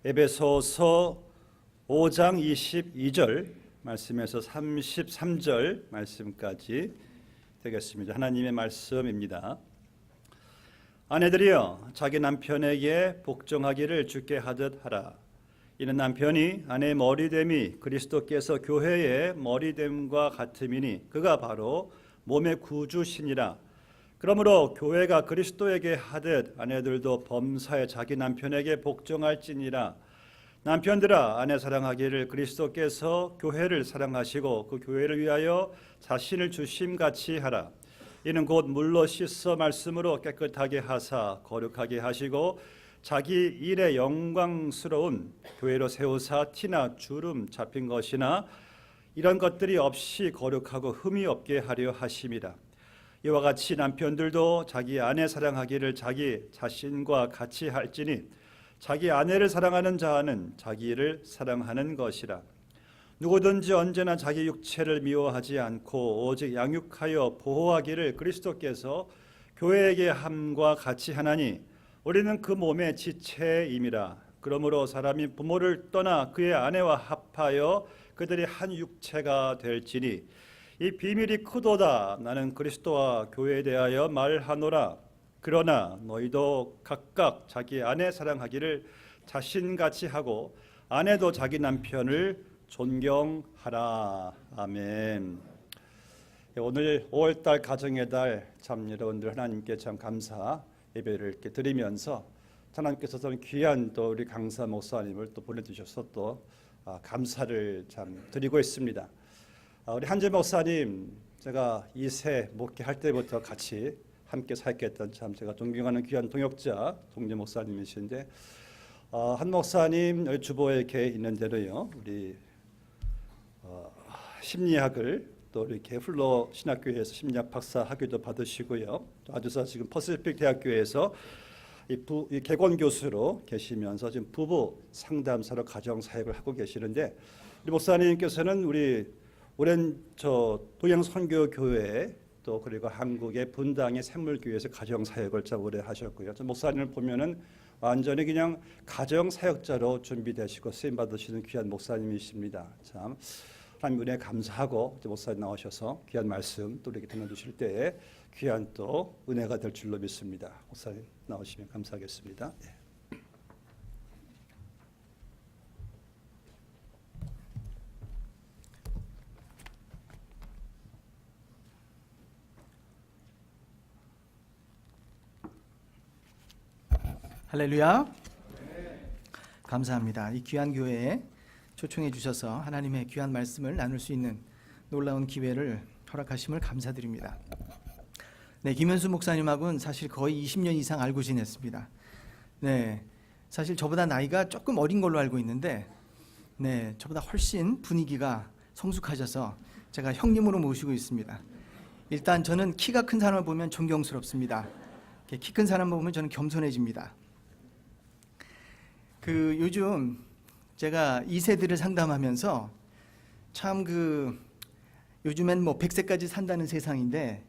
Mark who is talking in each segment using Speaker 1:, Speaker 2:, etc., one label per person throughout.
Speaker 1: 에베소서 5장 22절 말씀에서 33절 말씀까지 되겠습니다. 하나님의 말씀입니다. 아내들이여 자기 남편에게 복종하기를 주께 하듯 하라. 이는 남편이 아내의 머리됨이 그리스도께서 교회의 머리됨과 같음이니 그가 바로 몸의 구주시니라. 그러므로 교회가 그리스도에게 하듯 아내들도 범사에 자기 남편에게 복종할지니라. 남편들아 아내 사랑하기를 그리스도께서 교회를 사랑하시고 그 교회를 위하여 자신을 주심같이 하라. 이는 곧 물로 씻어 말씀으로 깨끗하게 하사 거룩하게 하시고 자기 일에 영광스러운 교회로 세우사 티나 주름 잡힌 것이나 이런 것들이 없이 거룩하고 흠이 없게 하려 하심이라. 이와 같이 남편들도 자기 아내 사랑하기를 자기 자신과 같이 할지니 자기 아내를 사랑하는 자는 자기를 사랑하는 것이라. 누구든지 언제나 자기 육체를 미워하지 않고 오직 양육하여 보호하기를 그리스도께서 교회에게 함과 같이 하나니 우리는 그 몸의 지체임이라. 그러므로 사람이 부모를 떠나 그의 아내와 합하여 그들이 한 육체가 될지니 이 비밀이 크도다. 나는 그리스도와 교회에 대하여 말하노라. 그러나 너희도 각각 자기 아내 사랑하기를 자신같이 하고 아내도 자기 남편을 존경하라. 아멘. 오늘 5월달 가정의 달 참 여러분들 하나님께 참 감사 예배를 이렇게 드리면서 하나님께서 귀한 또 우리 강사 목사님을 또 보내주셔서 또 감사를 참 드리고 있습니다. 우리 한재 목사님 제가 2세 목회할 때부터 같이 함께 사역했던 참 제가 존경하는 귀한 동역자 동재 목사님이신데 한 목사님 여기 주보에 이렇게 있는 대로요 우리 심리학을 또 이렇게 훌러 신학교에서 심리학 박사 학위도 받으시고요 또 아주사 지금 퍼시픽 대학교에서 이 개건 교수로 계시면서 지금 부부 상담사로 가정 사역을 하고 계시는데 우리 목사님께서는 우리 오랜 동양 선교 교회 또 그리고 한국의 분당의 샘물교회에서 가정 사역을 참 오래 하셨고요. 목사님을 보면은 완전히 그냥 가정 사역자로 준비되시고 쓰임 받으시는 귀한 목사님이십니다. 참 하나님 은혜 감사하고 목사님 나오셔서 귀한 말씀 또 이렇게 들려주실 때에 귀한 또 은혜가 될 줄로 믿습니다. 목사님 나오시면 감사하겠습니다. 네.
Speaker 2: 할렐루야. 감사합니다. 이 귀한 교회에 초청해 주셔서 하나님의 귀한 말씀을 나눌 수 있는 놀라운 기회를 허락하심을 감사드립니다. 네, 김현수 목사님하고는 사실 거의 20년 이상 알고 지냈습니다. 네, 사실 저보다 나이가 조금 어린 걸로 알고 있는데 네, 저보다 훨씬 분위기가 성숙하셔서 제가 형님으로 모시고 있습니다. 일단 저는 키가 큰 사람을 보면 존경스럽습니다. 키 큰 사람 보면 저는 겸손해집니다. 요즘 제가 2세들을 상담하면서 참 요즘엔 100세까지 산다는 세상인데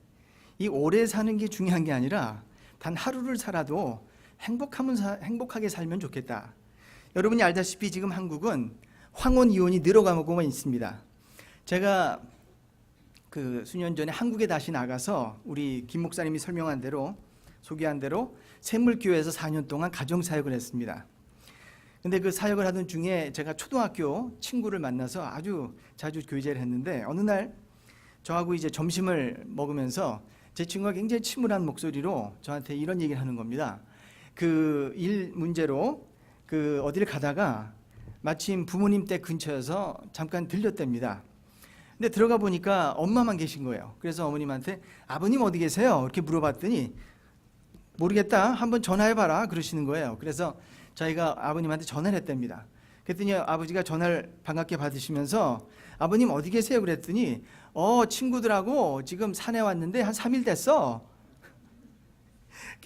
Speaker 2: 이 오래 사는 게 중요한 게 아니라 단 하루를 살아도 행복하게 살면 좋겠다. 여러분이 알다시피 지금 한국은 황혼 이혼이 늘어가고만 있습니다. 제가 수년 전에 한국에 다시 나가서 우리 김 목사님이 소개한 대로 샘물교회에서 4년 동안 가정사역을 했습니다. 근데 그 사역을 하던 중에 제가 초등학교 친구를 만나서 아주 자주 교제를 했는데 어느 날 저하고 이제 점심을 먹으면서 제 친구가 굉장히 침울한 목소리로 저한테 이런 얘기를 하는 겁니다. 일 문제로 어디를 가다가 마침 부모님 댁 근처여서 잠깐 들렸답니다. 근데 들어가 보니까 엄마만 계신 거예요. 그래서 어머님한테 아버님 어디 계세요? 이렇게 물어봤더니 모르겠다. 한번 전화해봐라 그러시는 거예요. 그래서 저희가 아버님한테 전화를 했답니다. 그랬더니 아버지가 전화를 반갑게 받으시면서 아버님 어디 계세요? 그랬더니 친구들하고 지금 산에 왔는데 한 3일 됐어.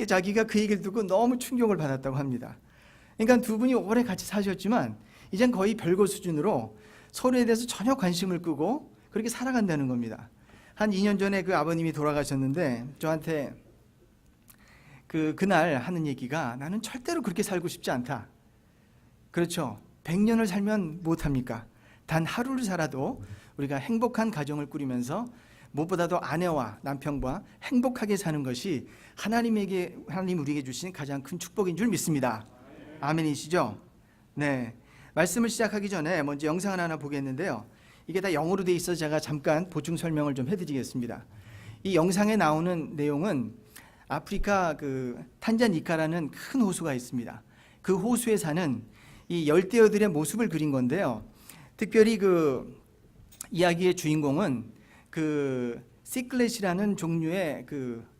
Speaker 2: 자기가 그 얘기를 듣고 너무 충격을 받았다고 합니다. 그러니까 두 분이 오래 같이 사셨지만 이젠 거의 별거 수준으로 서로에 대해서 전혀 관심을 끄고 그렇게 살아간다는 겁니다. 한 2년 전에 그 아버님이 돌아가셨는데 저한테 그날 하는 얘기가 나는 절대로 그렇게 살고 싶지 않다. 그렇죠. 100년을 살면 못합니까? 단 하루를 살아도 우리가 행복한 가정을 꾸리면서 무엇보다도 아내와 남편과 행복하게 사는 것이 하나님 우리에게 주신 가장 큰 축복인 줄 믿습니다. 아멘이시죠? 네. 말씀을 시작하기 전에 먼저 영상을 하나 보겠는데요. 이게 다 영어로 돼 있어서 제가 잠깐 보충 설명을 좀 해드리겠습니다. 이 영상에 나오는 내용은 아프리카 탄자니카라는 큰 호수가 있습니다. 그 호수에 사는 이 열대어들의 모습을 그린 건데요. 특별히 이야기의 주인공은 시클렛이라는 종류의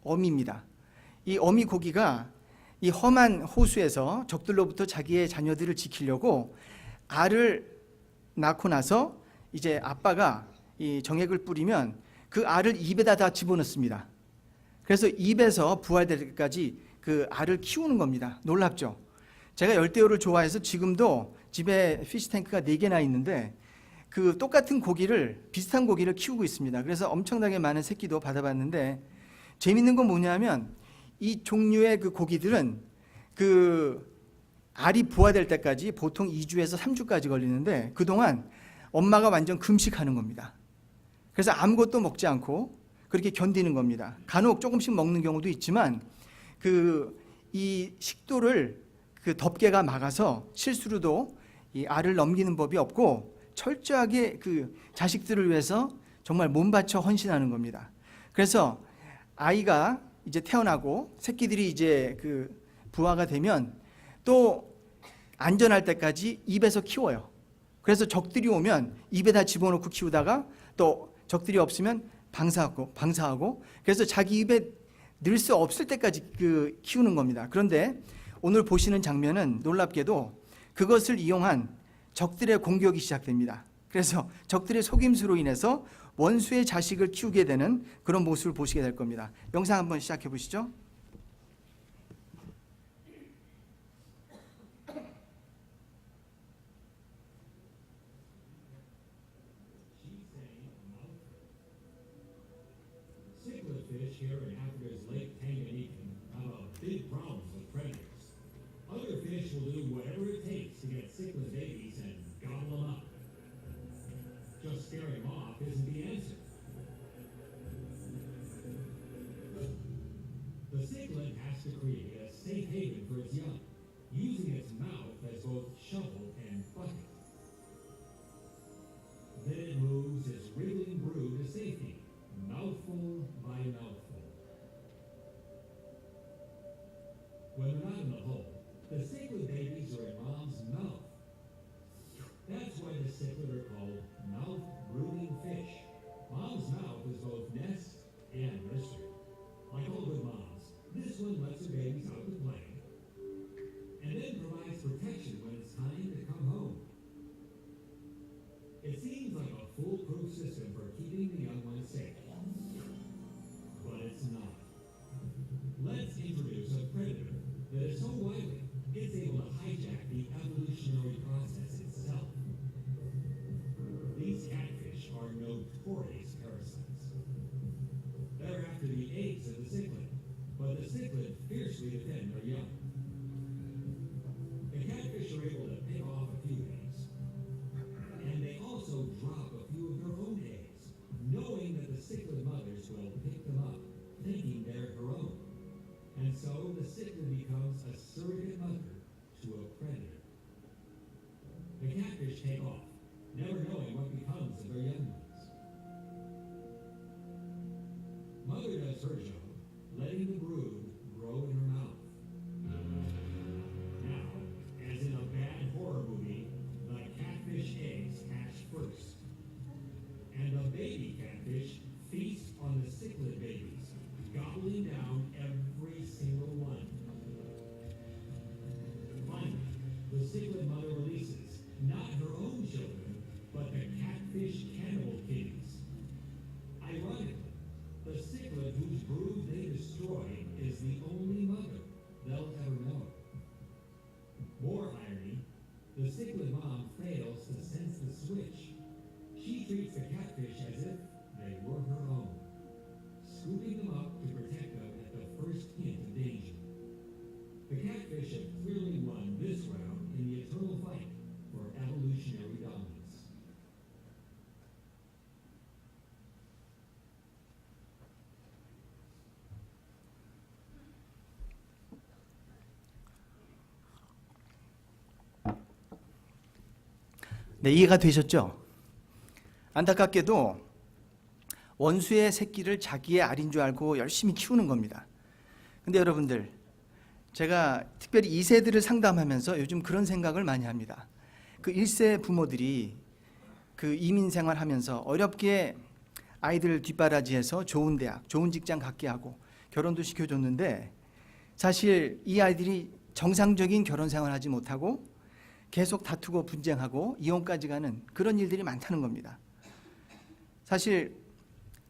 Speaker 2: 어미입니다. 이 어미 고기가 이 험한 호수에서 적들로부터 자기의 자녀들을 지키려고 알을 낳고 나서 이제 아빠가 이 정액을 뿌리면 그 알을 입에다 다 집어넣습니다. 그래서 입에서 부화될 때까지 그 알을 키우는 겁니다. 놀랍죠? 제가 열대어를 좋아해서 지금도 집에 피시탱크가 4개나 있는데 똑같은 비슷한 고기를 키우고 있습니다. 그래서 엄청나게 많은 새끼도 받아봤는데 재밌는 건 뭐냐면 이 종류의 고기들은 알이 부화될 때까지 보통 2주에서 3주까지 걸리는데 그동안 엄마가 완전 금식하는 겁니다. 그래서 아무것도 먹지 않고 그렇게 견디는 겁니다. 간혹 조금씩 먹는 경우도 있지만 이 식도를 덮개가 막아서 실수로도 이 알을 넘기는 법이 없고 철저하게 자식들을 위해서 정말 몸바쳐 헌신하는 겁니다. 그래서 아이가 이제 태어나고 새끼들이 이제 부화가 되면 또 안전할 때까지 입에서 키워요. 그래서 적들이 오면 입에다 집어넣고 키우다가 또 적들이 없으면 방사하고 그래서 자기 입에 넣을 수 없을 때까지 키우는 겁니다. 그런데 오늘 보시는 장면은 놀랍게도 그것을 이용한 적들의 공격이 시작됩니다. 그래서 적들의 속임수로 인해서 원수의 자식을 키우게 되는 그런 모습을 보시게 될 겁니다. 영상 한번 시작해 보시죠.
Speaker 3: Fish here in Africa's Lake Tanganyika have a big problem with predators. Other fish will do whatever it takes to get cichlid babies and gobble them up. Just scaring them off isn't the answer. The cichlid has to create a safe haven for its young, using its mouth as both shovel and bucket. Then it moves its wriggling brood to safety, mouthful by mouthful. When they're not in the hole, the cichlid babies are in mom's mouth. That's why the cichlid are called mouth-brooding fish. Mom's mouth is both nest and nursery. Like all good moms, this one lets her babies out to play, and then provides protection when it's time to come home. It seems like a foolproof system for keeping the young ones safe. But it's not. Let's introduce a predator that is so wily, it's able to hijack the evolutionary process itself. These catfish are notorious parasites. They're after the eggs of the cichlid, but the cichlid fiercely defend their young. The catfish are able to pick off a few eggs, and they also drop a few of their own eggs, knowing that the cichlid mothers will pick them up, thinking they're her own. And so the cichlid becomes a surrogate mother to a predator. The catfish take off, never knowing what becomes of their young ones. Mother does her job, letting the brood grow in her mouth. Now, as in a bad horror movie, the catfish eggs hatch first. And the baby catfish feast on the cichlid babies, gobbling down every single one. Finally, the cichlid mother releases not her own children, but the catfish cannibal kitties. Ironically, the cichlid whose brood they destroy is the only mother they'll ever know. More irony, the cichlid mom fails to sense the switch. She treats the catfish as if they were her own, scooping them up to protect them at the first hint of danger. The catfish have clearly won this round in the eternal fight
Speaker 2: 네, 이해가 되셨죠? 안타깝게도 원수의 새끼를 자기의 알인 줄 알고 열심히 키우는 겁니다. 근데 여러분들, 제가 특별히 2세들을 상담하면서 요즘 그런 생각을 많이 합니다. 그 1세 부모들이 그 이민 생활하면서 어렵게 아이들 뒷바라지해서 좋은 대학, 좋은 직장 갖게 하고 결혼도 시켜줬는데 사실 이 아이들이 정상적인 결혼 생활하지 못하고 계속 다투고 분쟁하고 이혼까지 가는 그런 일들이 많다는 겁니다. 사실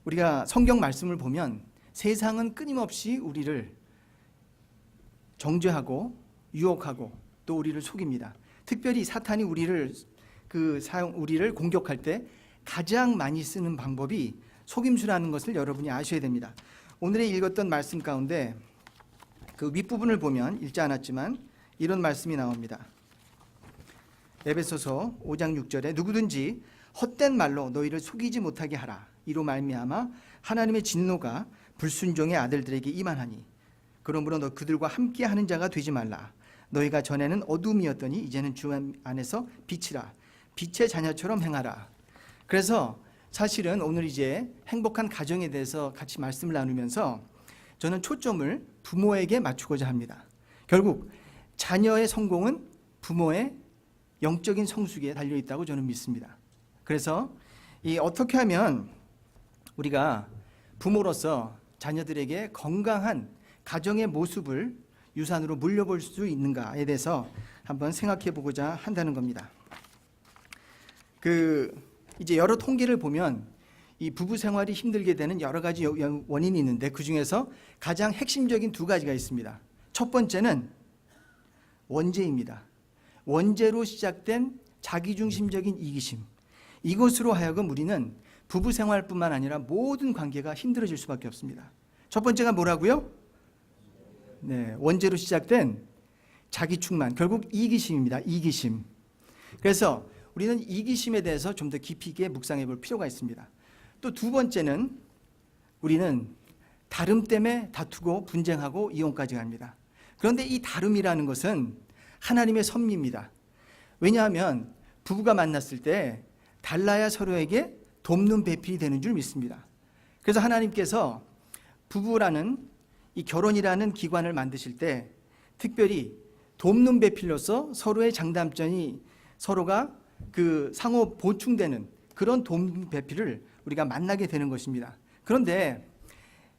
Speaker 2: 우리가 성경 말씀을 보면 세상은 끊임없이 우리를 정죄하고 유혹하고 또 우리를 속입니다. 특별히 사탄이 우리를 공격할 때 가장 많이 쓰는 방법이 속임수라는 것을 여러분이 아셔야 됩니다. 오늘의 읽었던 말씀 가운데 그 윗부분을 보면 읽지 않았지만 이런 말씀이 나옵니다. 에베소서 5장 6절에 누구든지 헛된 말로 너희를 속이지 못하게 하라. 이로 말미암아 하나님의 진노가 불순종의 아들들에게 임하나니 그러므로 너 그들과 함께 하는 자가 되지 말라. 너희가 전에는 어둠이었더니 이제는 주 안에서 빛이라. 빛의 자녀처럼 행하라. 그래서 사실은 오늘 이제 행복한 가정에 대해서 같이 말씀을 나누면서 저는 초점을 부모에게 맞추고자 합니다. 결국 자녀의 성공은 부모의 영적인 성숙에 달려 있다고 저는 믿습니다. 그래서 어떻게 하면 우리가 부모로서 자녀들에게 건강한 가정의 모습을 유산으로 물려볼 수 있는가에 대해서 한번 생각해 보고자 한다는 겁니다. 이제 여러 통계를 보면 이 부부 생활이 힘들게 되는 여러 가지 원인이 있는데 그 중에서 가장 핵심적인 두 가지가 있습니다. 첫 번째는 원죄입니다. 원죄로 시작된 자기중심적인 이기심. 이것으로 하여금 우리는 부부 생활뿐만 아니라 모든 관계가 힘들어질 수밖에 없습니다. 첫 번째가 뭐라고요? 네, 원죄로 시작된 자기 충만, 결국 이기심입니다. 이기심. 그래서 우리는 이기심에 대해서 좀 더 깊이 있게 묵상해 볼 필요가 있습니다. 또 두 번째는 우리는 다름 때문에 다투고 분쟁하고 이혼까지 갑니다. 그런데 이 다름이라는 것은 하나님의 섭리입니다. 왜냐하면 부부가 만났을 때 달라야 서로에게 돕는 배필이 되는 줄 믿습니다. 그래서 하나님께서 부부라는 이 결혼이라는 기관을 만드실 때 특별히 돕는 배필로서 서로의 장단점이 서로가 상호 보충되는 그런 돕는 배필을 우리가 만나게 되는 것입니다. 그런데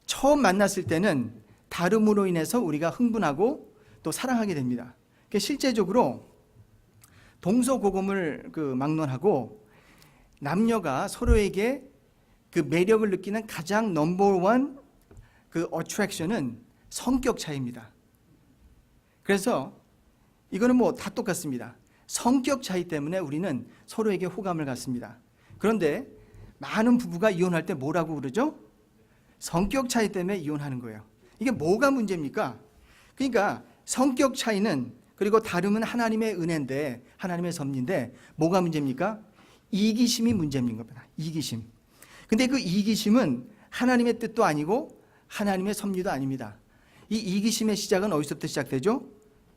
Speaker 2: 처음 만났을 때는 다름으로 인해서 우리가 흥분하고 또 사랑하게 됩니다. 실제적으로 동서고금을 막론하고 남녀가 서로에게 그 매력을 느끼는 가장 넘버원 어트랙션은 성격 차이입니다. 그래서 이거는 다 똑같습니다. 성격 차이 때문에 우리는 서로에게 호감을 갖습니다. 그런데 많은 부부가 이혼할 때 뭐라고 그러죠? 성격 차이 때문에 이혼하는 거예요. 이게 뭐가 문제입니까? 그러니까 성격 차이는 그리고 다름은 하나님의 은혜인데 하나님의 섭리인데 뭐가 문제입니까? 이기심이 문제인 겁니다. 이기심. 근데 그 이기심은 하나님의 뜻도 아니고 하나님의 섭리도 아닙니다. 이 이기심의 시작은 어디서부터 시작되죠?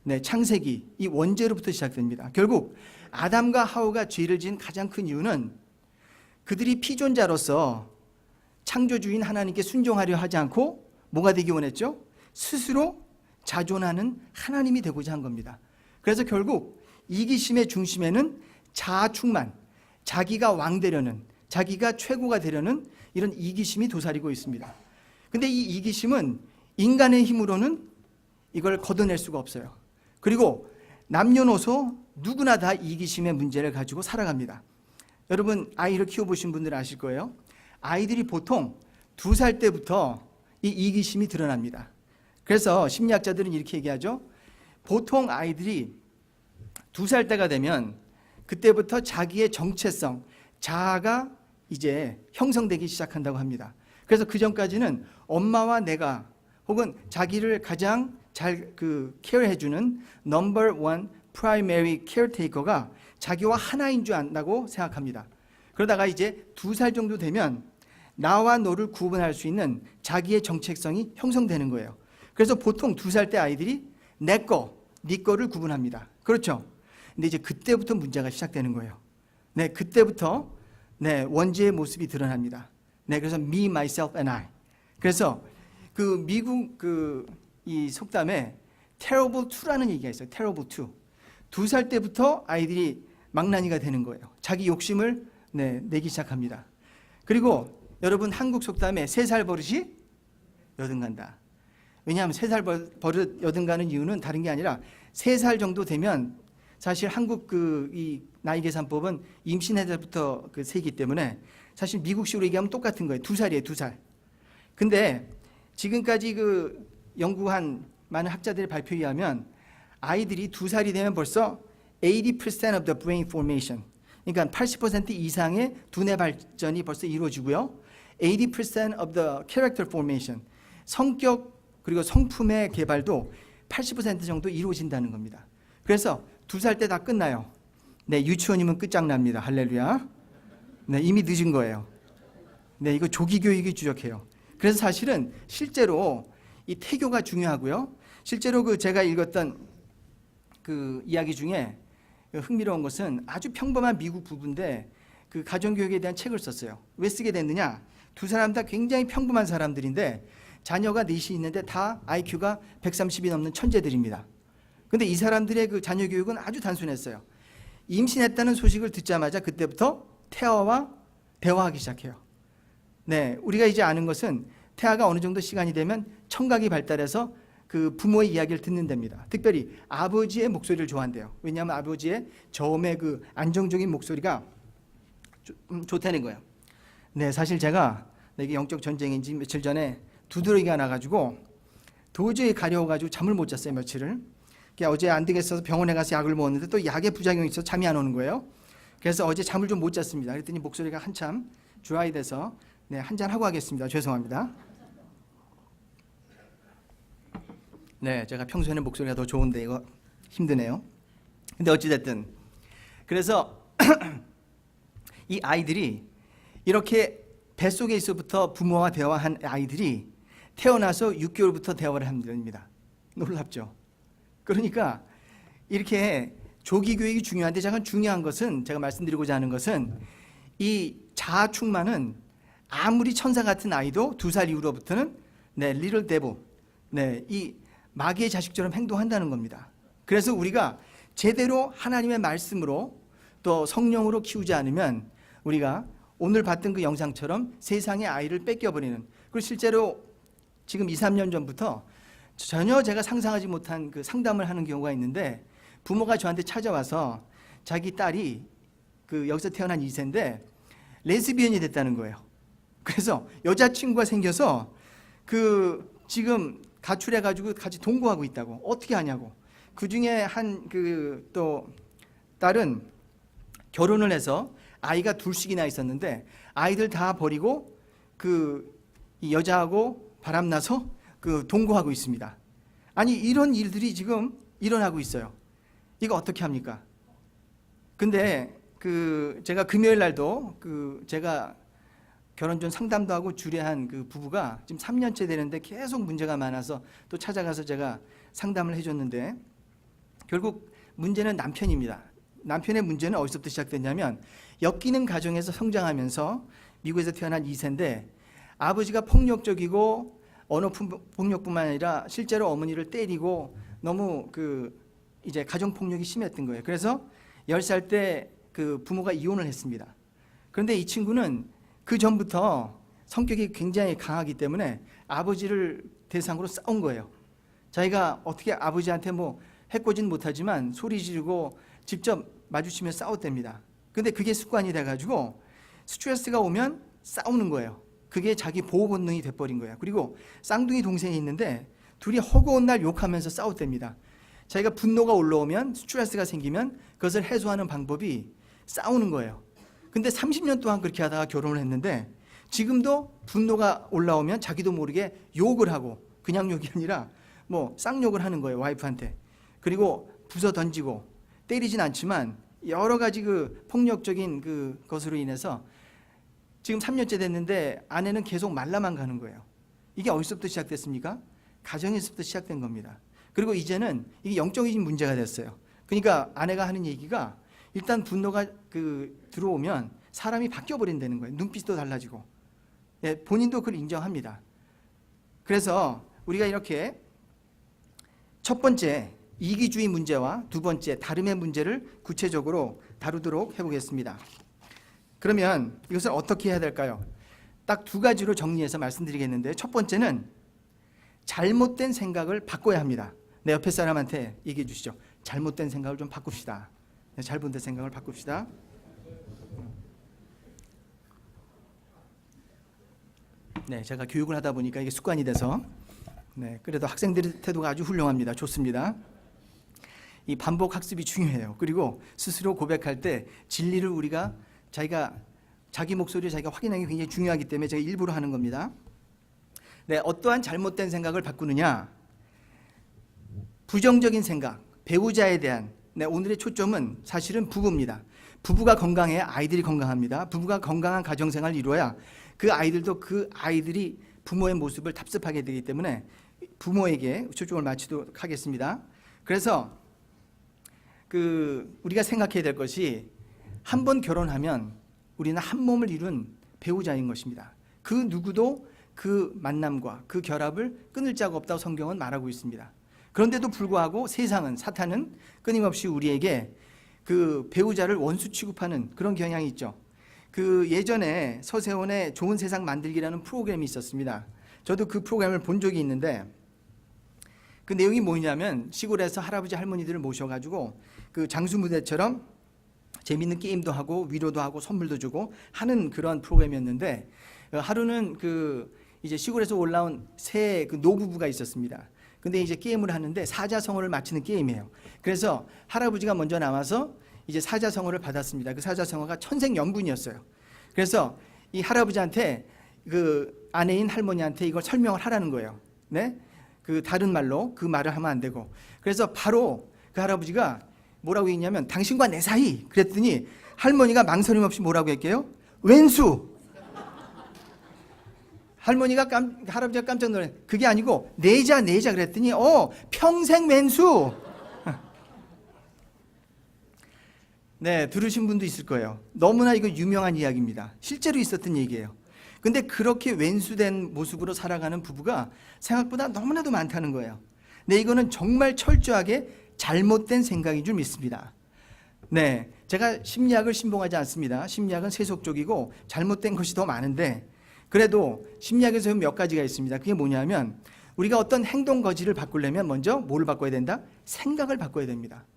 Speaker 2: 네, 창세기 이 원죄로부터 시작됩니다. 결국 아담과 하와가 죄를 지은 가장 큰 이유는 그들이 피존자로서 창조주인 하나님께 순종하려 하지 않고 뭐가 되기 원했죠? 스스로 자존하는 하나님이 되고자 한 겁니다. 그래서 결국 이기심의 중심에는 자아충만, 자기가 왕 되려는, 자기가 최고가 되려는 이런 이기심이 도사리고 있습니다. 근데 이 이기심은 인간의 힘으로는 이걸 걷어낼 수가 없어요. 그리고 남녀노소 누구나 다 이기심의 문제를 가지고 살아갑니다. 여러분 아이를 키워보신 분들은 아실 거예요. 아이들이 보통 2살 때부터 이 이기심이 드러납니다. 그래서 심리학자들은 이렇게 얘기하죠. 보통 아이들이 2살 때가 되면 그때부터 자기의 정체성, 자아가 이제 형성되기 시작한다고 합니다. 그래서 그 전까지는 엄마와 내가 혹은 자기를 가장 잘 케어해주는 넘버 원 프라이머리 케어테이커가 자기와 하나인 줄 안다고 생각합니다. 그러다가 이제 2살 정도 되면 나와 너를 구분할 수 있는 자기의 정체성이 형성되는 거예요. 그래서 보통 2살 때 아이들이 내 거, 네 거를 구분합니다. 그렇죠? 근데 이제 그때부터 문제가 시작되는 거예요. 네, 그때부터 네, 원죄의 모습이 드러납니다. 네, 그래서 me, myself and I. 그래서 그 미국 이 속담에 terrible two라는 얘기가 있어요. terrible two. 2살 때부터 아이들이 망나니가 되는 거예요. 자기 욕심을 내기 시작합니다. 그리고 여러분 한국 속담에 3살 버릇이 여든간다. 왜냐하면 3살 버릇 여든가는 이유는 다른 게 아니라 3살 정도 되면 사실 한국 이 나이 계산법은 임신할 때부터 세기 때문에 사실 미국식으로 얘기하면 똑같은 거예요. 2살이에요, 2살. 근데 지금까지 연구한 많은 학자들의 발표에 의하면 아이들이 2살이 되면 벌써 80% of the brain formation, 그러니까 80% 이상의 두뇌 발전이 벌써 이루어지고요. 80% of the character formation, 성격 그리고 성품의 개발도 80% 정도 이루어진다는 겁니다. 그래서 2살 때 다 끝나요. 네, 유치원이면 끝장납니다. 할렐루야. 네, 이미 늦은 거예요. 네, 이거 조기 교육이 주력해요. 그래서 사실은 실제로 이 태교가 중요하고요. 실제로 제가 읽었던 이야기 중에 흥미로운 것은 아주 평범한 미국 부부인데 가정교육에 대한 책을 썼어요. 왜 쓰게 됐느냐? 2사람 다 굉장히 평범한 사람들인데 자녀가 4이 있는데 다 IQ가 130이 넘는 천재들입니다. 근데 이 사람들의 자녀 교육은 아주 단순했어요. 임신했다는 소식을 듣자마자 그때부터 태아와 대화하기 시작해요. 네, 우리가 이제 아는 것은 태아가 어느 정도 시간이 되면 청각이 발달해서 부모의 이야기를 듣는답니다. 특별히 아버지의 목소리를 좋아한대요. 왜냐하면 아버지의 저음의 안정적인 목소리가 좋다는 거예요. 네, 사실 제가 이게 영적 전쟁인지 며칠 전에 두드러기가 나가지고 도저히 가려워가지고 잠을 못 잤어요, 며칠을. 어제 안 되겠어서 병원에 가서 약을 먹었는데 또 약의 부작용이 있어서 잠이 안 오는 거예요. 그래서 어제 잠을 좀 못 잤습니다. 그랬더니 목소리가 한참 드라이 돼서 네, 한잔 하고 하겠습니다. 죄송합니다. 네, 제가 평소에는 목소리가 더 좋은데 이거 힘드네요. 근데 어찌됐든 그래서 이 아이들이 이렇게 뱃속에 있어부터 부모와 대화한 아이들이 태어나서 6개월부터 대화를 합니다. 놀랍죠? 그러니까 이렇게 조기 교육이 중요한데 잠깐 중요한 것은 제가 말씀드리고자 하는 것은 이 자아 충만은 아무리 천사 같은 아이도 2살 이후로부터는 네, little devil, 네, 이 마귀의 자식처럼 행동한다는 겁니다. 그래서 우리가 제대로 하나님의 말씀으로 또 성령으로 키우지 않으면 우리가 오늘 봤던 그 영상처럼 세상의 아이를 뺏겨버리는, 그리고 실제로 지금 2, 3년 전부터 전혀 제가 상상하지 못한 상담을 하는 경우가 있는데 부모가 저한테 찾아와서 자기 딸이 여기서 태어난 2세인데 레즈비언이 됐다는 거예요. 그래서 여자친구가 생겨서 지금 가출해가지고 같이 동거하고 있다고. 어떻게 하냐고. 그 중에 또 딸은 결혼을 해서 아이가 2씩이나 있었는데 아이들 다 버리고 이 여자하고 바람나서 동거하고 있습니다. 아니 이런 일들이 지금 일어나고 있어요. 이거 어떻게 합니까? 근데 제가 금요일 날도 제가 결혼 전 상담도 하고 주례한 부부가 지금 3년째 되는데 계속 문제가 많아서 또 찾아가서 제가 상담을 해줬는데 결국 문제는 남편입니다. 남편의 문제는 어디서부터 시작됐냐면 엮이는 가정에서 성장하면서 미국에서 태어난 2세인데 아버지가 폭력적이고 언어 폭력뿐만 아니라 실제로 어머니를 때리고 너무 이제 가정 폭력이 심했던 거예요. 그래서 10살 때 부모가 이혼을 했습니다. 그런데 이 친구는 그 전부터 성격이 굉장히 강하기 때문에 아버지를 대상으로 싸운 거예요. 자기가 어떻게 아버지한테 해코진 못하지만 소리 지르고 직접 마주치며 싸웠답니다. 근데 그게 습관이 돼가지고 스트레스가 오면 싸우는 거예요. 그게 자기 보호 본능이 돼버린 거예요. 그리고 쌍둥이 동생이 있는데 둘이 허구한 날 욕하면서 싸웠답니다. 자기가 분노가 올라오면 스트레스가 생기면 그것을 해소하는 방법이 싸우는 거예요. 근데 30년 동안 그렇게 하다가 결혼을 했는데 지금도 분노가 올라오면 자기도 모르게 욕을 하고 그냥 욕이 아니라 쌍욕을 하는 거예요, 와이프한테. 그리고 부숴 던지고 때리진 않지만 여러 가지 폭력적인 것으로 인해서 지금 3년째 됐는데 아내는 계속 말라만 가는 거예요. 이게 어디서부터 시작됐습니까? 가정에서부터 시작된 겁니다. 그리고 이제는 이게 영적인 문제가 됐어요. 그러니까 아내가 하는 얘기가 일단 분노가 들어오면 사람이 바뀌어 버린다는 거예요. 눈빛도 달라지고. 예, 본인도 그걸 인정합니다. 그래서 우리가 이렇게 첫 번째 이기주의 문제와 두 번째 다름의 문제를 구체적으로 다루도록 해보겠습니다. 그러면 이것을 어떻게 해야 될까요? 딱 두 가지로 정리해서 말씀드리겠는데, 첫 번째는 잘못된 생각을 바꿔야 합니다. 내 옆에 사람한테 얘기해 주시죠. 잘못된 생각을 좀 바꿉시다. 네, 잘못된 생각을 바꿉시다. 네, 제가 교육을 하다 보니까 이게 습관이 돼서, 네, 그래도 학생들의 태도가 아주 훌륭합니다. 좋습니다. 이 반복 학습이 중요해요. 그리고 스스로 고백할 때 진리를 우리가 자기 목소리를 자기가 확인하는 게 굉장히 중요하기 때문에 제가 일부러 하는 겁니다. 네, 어떠한 잘못된 생각을 바꾸느냐? 부정적인 생각, 배우자에 대한, 네, 오늘의 초점은 사실은 부부입니다. 부부가 건강해야 아이들이 건강합니다. 부부가 건강한 가정생활을 이루어야 그 아이들도 그 아이들이 부모의 모습을 답습하게 되기 때문에 부모에게 초점을 맞추도록 하겠습니다. 그래서 우리가 생각해야 될 것이, 한 번 결혼하면 우리는 한 몸을 이룬 배우자인 것입니다. 그 누구도 그 만남과 그 결합을 끊을 자가 없다고 성경은 말하고 있습니다. 그런데도 불구하고 세상은, 사탄은 끊임없이 우리에게 그 배우자를 원수 취급하는 그런 경향이 있죠. 예전에 서세원의 좋은 세상 만들기라는 프로그램이 있었습니다. 저도 그 프로그램을 본 적이 있는데, 그 내용이 뭐냐면 시골에서 할아버지 할머니들을 모셔가지고 그 장수 무대처럼 재밌는 게임도 하고 위로도 하고 선물도 주고 하는 그런 프로그램이었는데, 하루는 이제 시골에서 올라온 새 노부부가 있었습니다. 근데 이제 게임을 하는데 사자성어를 맞히는 게임이에요. 그래서 할아버지가 먼저 나와서 이제 사자성어를 받았습니다. 그 사자성어가 천생연분이었어요. 그래서 이 할아버지한테 아내인 할머니한테 이걸 설명을 하라는 거예요. 네? 다른 말로 그 말을 하면 안 되고. 그래서 바로 그 할아버지가 뭐라고 했냐면, 당신과 내 사이. 그랬더니 할머니가 망설임 없이 뭐라고 했게요? 왼수. 할아버지가 깜짝 놀래. 그게 아니고 내자 그랬더니 평생 왼수. 네, 들으신 분도 있을 거예요. 너무나 이거 유명한 이야기입니다. 실제로 있었던 얘기예요. 근데 그렇게 왼수된 모습으로 살아가는 부부가 생각보다 너무나도 많다는 거예요. 네, 이거는 정말 철저하게 잘못된 생각인 줄 믿습니다. 네, 제가 심리학을 신봉하지 않습니다. 심리학은 세속적이고 잘못된 것이 더 많은데, 그래도 심리학에서 몇 가지가 있습니다. 그게 뭐냐면, 우리가 어떤 행동 거지를 바꾸려면 먼저 뭐를 바꿔야 된다? 생각을 바꿔야 됩니다.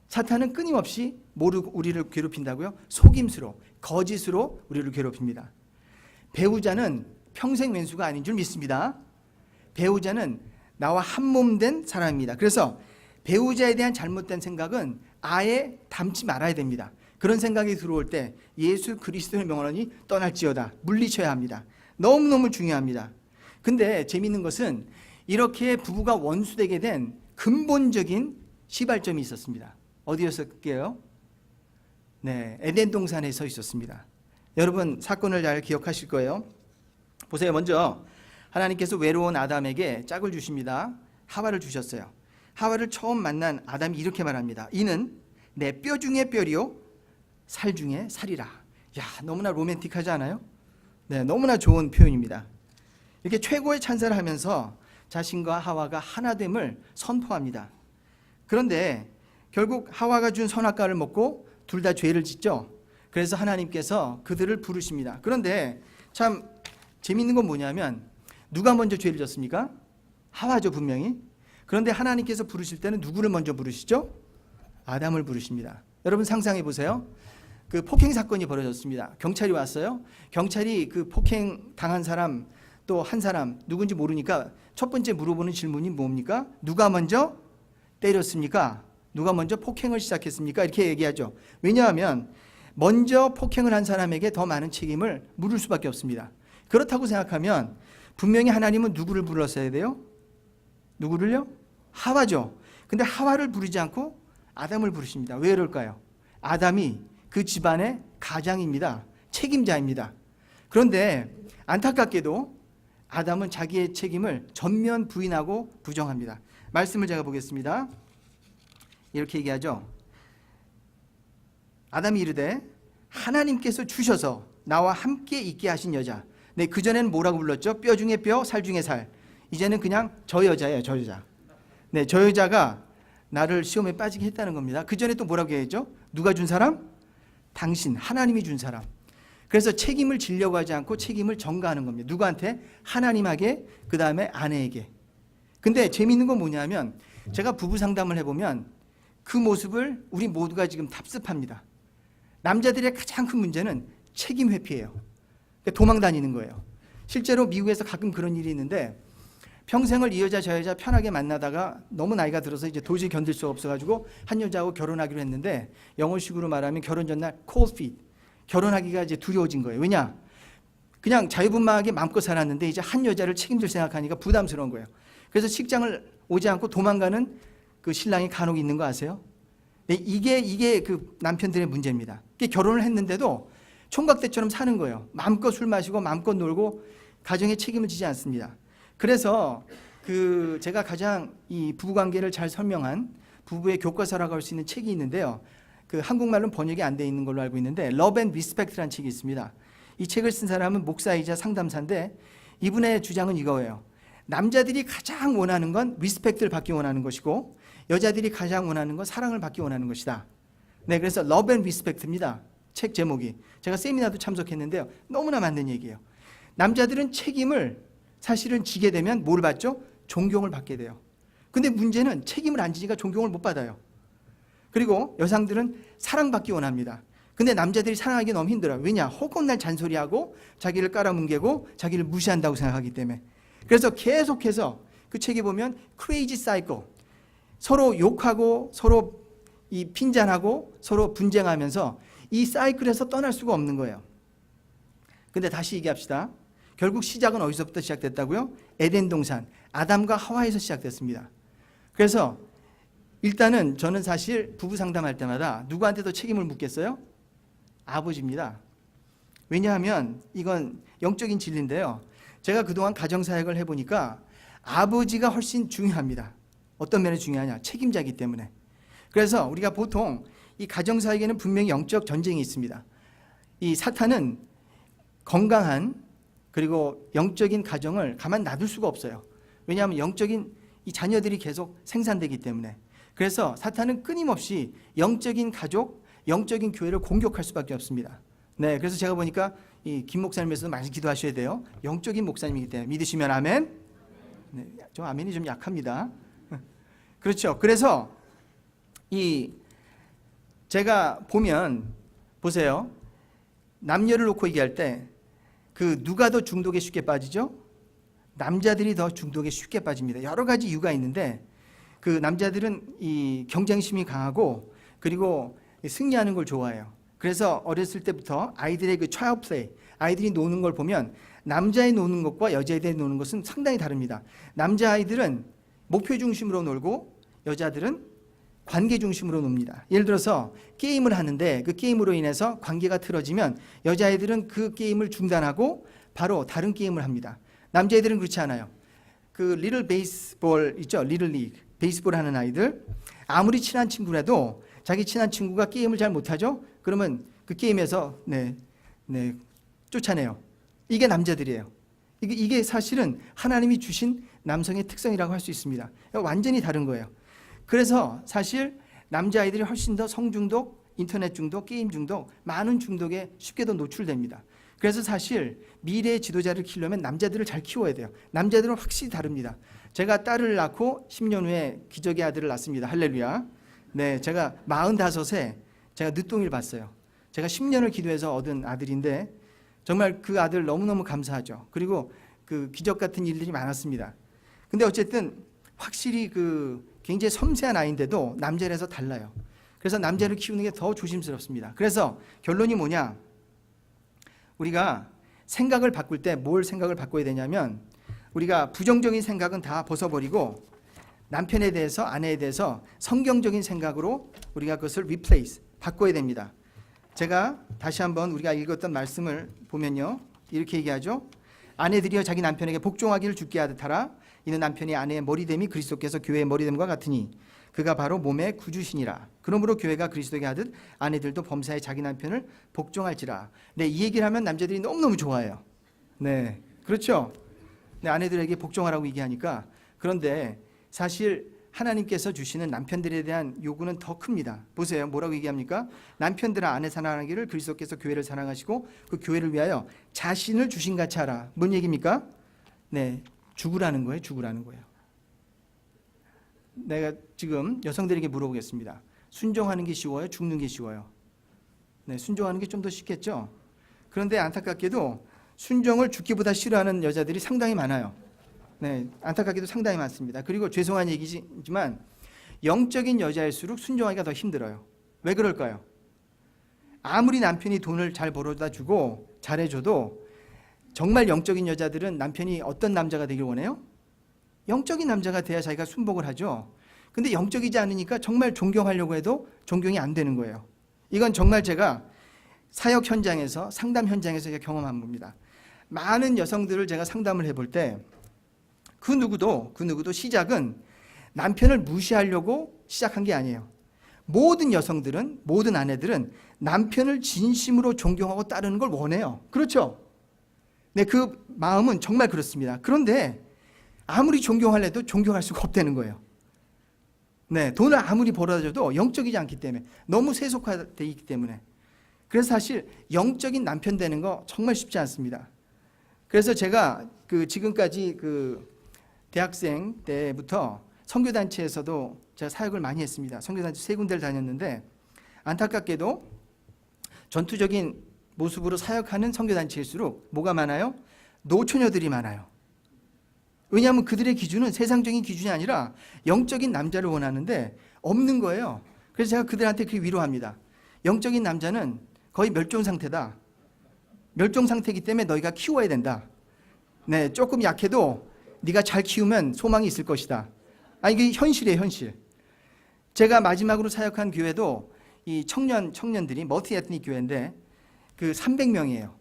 Speaker 2: 사탄은 끊임없이 우리를 괴롭힌다고요? 속임수로, 거짓으로 우리를 괴롭힙니다. 배우자는 평생 왼수가 아닌 줄 믿습니다. 배우자는 나와 한 몸 된 사람입니다. 그래서 배우자에 대한 잘못된 생각은 아예 담지 말아야 됩니다. 그런 생각이 들어올 때 예수 그리스도의 명령이 떠날지어다, 물리쳐야 합니다. 너무너무 중요합니다. 근데 재미있는 것은 이렇게 부부가 원수되게 된 근본적인 시발점이 있었습니다. 어디였을게요? 네, 에덴 동산에 서 있었습니다. 여러분 사건을 잘 기억하실 거예요. 보세요. 먼저 하나님께서 외로운 아담에게 짝을 주십니다. 하와를 주셨어요. 하와를 처음 만난 아담이 이렇게 말합니다. 이는 내 뼈 중에 뼈리요 살 중에 살이라. 야, 너무나 로맨틱하지 않아요? 네, 너무나 좋은 표현입니다. 이렇게 최고의 찬사를 하면서 자신과 하와가 하나됨을 선포합니다. 그런데 결국 하와가 준 선악과를 먹고 둘 다 죄를 짓죠. 그래서 하나님께서 그들을 부르십니다. 그런데 참 재미있는 건 뭐냐면, 누가 먼저 죄를 졌습니까? 하와죠, 분명히. 그런데 하나님께서 부르실 때는 누구를 먼저 부르시죠? 아담을 부르십니다. 여러분 상상해 보세요. 폭행 사건이 벌어졌습니다. 경찰이 왔어요. 경찰이 폭행 당한 사람, 또 한 사람 누군지 모르니까 첫 번째 물어보는 질문이 뭡니까? 누가 먼저 때렸습니까? 누가 먼저 폭행을 시작했습니까? 이렇게 얘기하죠. 왜냐하면 먼저 폭행을 한 사람에게 더 많은 책임을 물을 수밖에 없습니다. 그렇다고 생각하면 분명히 하나님은 누구를 불렀어야 돼요? 누구를요? 하와죠. 근데 하와를 부르지 않고 아담을 부르십니다. 왜 그럴까요? 아담이 그 집안의 가장입니다. 책임자입니다. 그런데 안타깝게도 아담은 자기의 책임을 전면 부인하고 부정합니다. 말씀을 제가 보겠습니다. 이렇게 얘기하죠. 아담이 이르되 하나님께서 주셔서 나와 함께 있게 하신 여자. 네, 그전에는 뭐라고 불렀죠? 뼈 중에 뼈, 살 중에 살. 이제는 그냥 저 여자예요, 저 여자. 네, 저 여자가 나를 시험에 빠지게 했다는 겁니다. 그전에 또 뭐라고 했죠? 누가 준 사람? 당신, 하나님이 준 사람. 그래서 책임을 지려고 하지 않고 책임을 전가하는 겁니다. 누구한테? 하나님에게, 그 다음에 아내에게. 근데 재미있는 건 뭐냐면 제가 부부 상담을 해보면 그 모습을 우리 모두가 지금 답습합니다. 남자들의 가장 큰 문제는 책임 회피예요. 그러니까 도망 다니는 거예요. 실제로 미국에서 가끔 그런 일이 있는데 평생을 이 여자 저 여자 편하게 만나다가 너무 나이가 들어서 이제 도저히 견딜 수가 없어가지고 한 여자하고 결혼하기로 했는데 영어식으로 말하면 결혼 전날 cold feet, 결혼하기가 이제 두려워진 거예요. 왜냐? 그냥 자유분방하게 마음껏 살았는데 이제 한 여자를 책임질 생각하니까 부담스러운 거예요. 그래서 직장을 오지 않고 도망가는 그 신랑이 간혹 있는 거 아세요? 네, 이게 그 남편들의 문제입니다. 결혼을 했는데도 총각대처럼 사는 거예요. 마음껏 술 마시고 마음껏 놀고 가정에 책임을 지지 않습니다. 그래서 그 제가 가장 이 부부 관계를 잘 설명한 부부의 교과서라고 할 수 있는 책이 있는데요. 그 한국말로는 번역이 안 돼 있는 걸로 알고 있는데 Love and Respect라는 책이 있습니다. 이 책을 쓴 사람은 목사이자 상담사인데 이분의 주장은 이거예요. 남자들이 가장 원하는 건 리스펙트를 받기 원하는 것이고 여자들이 가장 원하는 건 사랑을 받기 원하는 것이다. 네, 그래서 Love and Respect입니다. 책 제목이. 제가 세미나도 참석했는데요. 너무나 맞는 얘기예요. 남자들은 책임을 사실은 지게 되면 뭘 받죠? 존경을 받게 돼요. 근데 문제는 책임을 안 지니까 존경을 못 받아요. 그리고 여성들은 사랑받기 원합니다. 근데 남자들이 사랑하기 너무 힘들어요. 왜냐? 허겁날 잔소리하고 자기를 깔아뭉개고 자기를 무시한다고 생각하기 때문에. 그래서 계속해서 그 책에 보면 크레이지 사이클, 서로 욕하고 서로 이 핀잔하고 서로 분쟁하면서 이 사이클에서 떠날 수가 없는 거예요. 근데 다시 얘기합시다. 결국 시작은 어디서부터 시작됐다고요? 에덴 동산, 아담과 하와에서 시작됐습니다. 그래서 일단은 저는 사실 부부 상담할 때마다 누구한테 더 책임을 묻겠어요? 아버지입니다. 왜냐하면 이건 영적인 진리인데요. 제가 그동안 가정사역을 해보니까 아버지가 훨씬 중요합니다. 어떤 면에 중요하냐? 책임자이기 때문에. 그래서 우리가 보통 이 가정사역에는 분명히 영적 전쟁이 있습니다. 이 사탄은 건강한 그리고 영적인 가정을 가만 놔둘 수가 없어요. 왜냐하면 영적인 이 자녀들이 계속 생산되기 때문에. 그래서 사탄은 끊임없이 영적인 가족, 영적인 교회를 공격할 수밖에 없습니다. 네, 그래서 제가 보니까 이 김 목사님에서도 많이 기도하셔야 돼요. 영적인 목사님이기 때문에. 믿으시면 아멘. 네, 저 아멘이 좀 약합니다. 그렇죠. 그래서 이 제가 보면 보세요. 남녀를 놓고 얘기할 때 그 누가 더 중독에 쉽게 빠지죠? 남자들이 더 중독에 쉽게 빠집니다. 여러 가지 이유가 있는데 그 남자들은 이 경쟁심이 강하고 그리고 승리하는 걸 좋아해요. 그래서 어렸을 때부터 아이들의 그 child play, 아이들이 노는 걸 보면 남자애 노는 것과 여자애들이 노는 것은 상당히 다릅니다. 남자아이들은 목표 중심으로 놀고 여자들은 관계 중심으로 놉니다. 예를 들어서 게임을 하는데 그 게임으로 인해서 관계가 틀어지면 여자애들은 그 게임을 중단하고 바로 다른 게임을 합니다. 남자애들은 그렇지 않아요. 그 리틀 베이스볼 있죠? 리틀 리그. 베이스볼 하는 아이들. 아무리 친한 친구라도 자기 친한 친구가 게임을 잘 못하죠? 그러면 그 게임에서 쫓아내요. 이게 남자들이에요. 이게 사실은 하나님이 주신 남성의 특성이라고 할 수 있습니다. 완전히 다른 거예요. 그래서 사실 남자아이들이 훨씬 더 성중독, 인터넷 중독, 게임 중독, 많은 중독에 쉽게 더 노출됩니다. 그래서 사실 미래의 지도자를 키우려면 남자들을 잘 키워야 돼요. 남자들은 확실히 다릅니다. 제가 딸을 낳고 10년 후에 기적의 아들을 낳습니다. 할렐루야. 네, 제가 45세 제가 늦둥이를 봤어요. 제가 10년을 기도해서 얻은 아들인데 정말 그 아들 너무너무 감사하죠. 그리고 그 기적 같은 일들이 많았습니다. 근데 어쨌든 확실히 그 굉장히 섬세한 아이인데도 남자라서 달라요. 그래서 남자를 키우는 게 더 조심스럽습니다. 그래서 결론이 뭐냐? 우리가 생각을 바꿀 때 뭘 생각을 바꿔야 되냐면 우리가 부정적인 생각은 다 벗어버리고 남편에 대해서 아내에 대해서 성경적인 생각으로 우리가 그것을 replace, 바꿔야 됩니다. 제가 다시 한번 우리가 읽었던 말씀을 보면요. 이렇게 얘기하죠. 아내들이여 자기 남편에게 복종하기를 주께 하듯 하라. 이는 남편이 아내의 머리됨이 그리스도께서 교회의 머리됨과 같으니 그가 바로 몸의 구주시니라. 그러므로 교회가 그리스도에게 하듯 아내들도 범사에 자기 남편을 복종할지라. 네, 이 얘기를 하면 남자들이 너무너무 좋아해요. 네, 그렇죠. 네, 아내들에게 복종하라고 얘기하니까. 그런데 사실 하나님께서 주시는 남편들에 대한 요구는 더 큽니다. 보세요. 뭐라고 얘기합니까? 남편들아 아내 사랑하기를 그리스도께서 교회를 사랑하시고 그 교회를 위하여 자신을 주신같이 하라. 뭔 얘기입니까? 네, 죽으라는 거예요. 죽으라는 거예요. 내가 지금 여성들에게 물어보겠습니다. 순종하는 게 쉬워요? 죽는 게 쉬워요? 네, 순종하는 게 좀 더 쉽겠죠? 그런데 안타깝게도 순종을 죽기보다 싫어하는 여자들이 상당히 많아요. 네, 안타깝게도 상당히 많습니다. 그리고 죄송한 얘기지만 영적인 여자일수록 순종하기가 더 힘들어요. 왜 그럴까요? 아무리 남편이 돈을 잘 벌어다 주고 잘해줘도 정말 영적인 여자들은 남편이 어떤 남자가 되길 원해요? 영적인 남자가 돼야 자기가 순복을 하죠. 근데 영적이지 않으니까 정말 존경하려고 해도 존경이 안 되는 거예요. 이건 정말 제가 사역 현장에서 상담 현장에서 제가 경험한 겁니다. 많은 여성들을 제가 상담을 해볼 때 그 누구도 시작은 남편을 무시하려고 시작한 게 아니에요. 모든 여성들은, 모든 아내들은 남편을 진심으로 존경하고 따르는 걸 원해요. 그렇죠? 네, 그 마음은 정말 그렇습니다. 그런데 아무리 존경하려 해도 존경할 수가 없다는 거예요. 네, 돈을 아무리 벌어줘도 영적이지 않기 때문에, 너무 세속화되어 있기 때문에. 그래서 사실 영적인 남편 되는 거 정말 쉽지 않습니다. 그래서 제가 지금까지 대학생 때부터 선교단체에서도 제가 사역을 많이 했습니다. 선교단체 3군데를 다녔는데 안타깝게도 전투적인 모습으로 사역하는 선교단체일수록 뭐가 많아요? 노처녀들이 많아요. 왜냐하면 그들의 기준은 세상적인 기준이 아니라 영적인 남자를 원하는데 없는 거예요. 그래서 제가 그들한테 그렇게 위로합니다. 영적인 남자는 거의 멸종 상태다. 멸종 상태이기 때문에 너희가 키워야 된다. 네, 조금 약해도 네가 잘 키우면 소망이 있을 것이다. 이게 현실이에요, 현실. 제가 마지막으로 사역한 교회도 이 청년들이 멀티 에트닉 교회인데 300명이에요.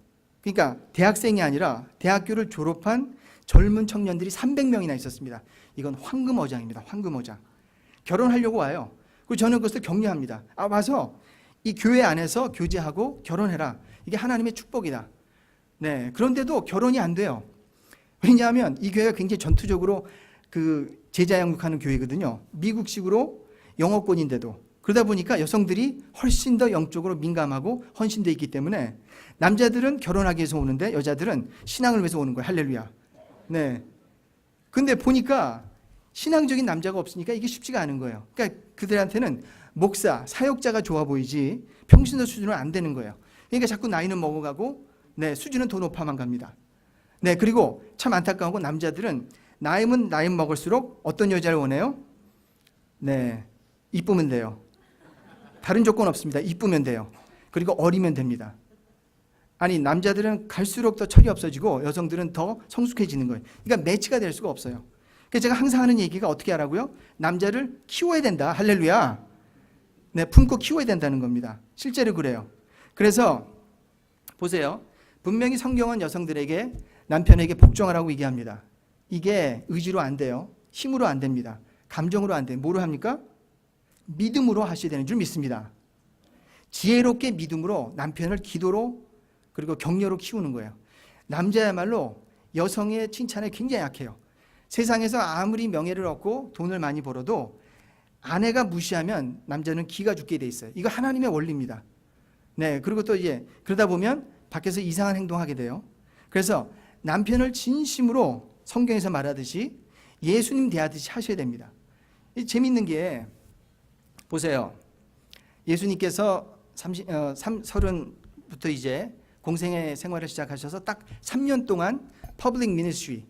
Speaker 2: 그러니까 대학생이 아니라 대학교를 졸업한 젊은 청년들이 300명이나 있었습니다. 이건 황금어장입니다. 황금어장. 결혼하려고 와요. 그리고 저는 그것을 격려합니다. 와서 이 교회 안에서 교제하고 결혼해라. 이게 하나님의 축복이다. 네, 그런데도 결혼이 안 돼요. 왜냐하면 이 교회가 굉장히 전투적으로 제자 양육하는 교회거든요. 미국식으로 영어권인데도. 그러다 보니까 여성들이 훨씬 더 영적으로 민감하고 헌신되어 있기 때문에 남자들은 결혼하기 위해서 오는데 여자들은 신앙을 위해서 오는 거예요. 할렐루야. 네. 근데 보니까 신앙적인 남자가 없으니까 이게 쉽지가 않은 거예요. 그러니까 그들한테는 목사, 사역자가 좋아 보이지 평신도 수준은 안 되는 거예요. 그러니까 자꾸 나이는 먹어가고 네, 수준은 더 높아만 갑니다. 네, 그리고 참 안타까운 건 남자들은 나이 먹을수록 어떤 여자를 원해요? 네, 이쁘면 돼요. 다른 조건 없습니다. 이쁘면 돼요. 그리고 어리면 됩니다. 아니, 남자들은 갈수록 더 철이 없어지고 여성들은 더 성숙해지는 거예요. 그러니까 매치가 될 수가 없어요. 그래서 제가 항상 하는 얘기가 어떻게 하라고요? 남자를 키워야 된다. 할렐루야. 네, 품고 키워야 된다는 겁니다. 실제로 그래요. 그래서 보세요. 분명히 성경은 여성들에게 남편에게 복종하라고 얘기합니다. 이게 의지로 안 돼요. 힘으로 안 됩니다. 감정으로 안 돼요. 뭐로 합니까? 믿음으로 하셔야 되는 줄 믿습니다. 지혜롭게 믿음으로 남편을 기도로 그리고 격려로 키우는 거예요. 남자야말로 여성의 칭찬에 굉장히 약해요. 세상에서 아무리 명예를 얻고 돈을 많이 벌어도 아내가 무시하면 남자는 기가 죽게 돼 있어요. 이거 하나님의 원리입니다. 네, 그리고 또 그러다 보면 밖에서 이상한 행동하게 돼요. 그래서 남편을 진심으로 성경에서 말하듯이 예수님 대하듯이 하셔야 됩니다. 재밌는 게 보세요. 예수님께서 30부터 이제 공생의 생활을 시작하셔서 딱 3년 동안 퍼블릭 미니스트리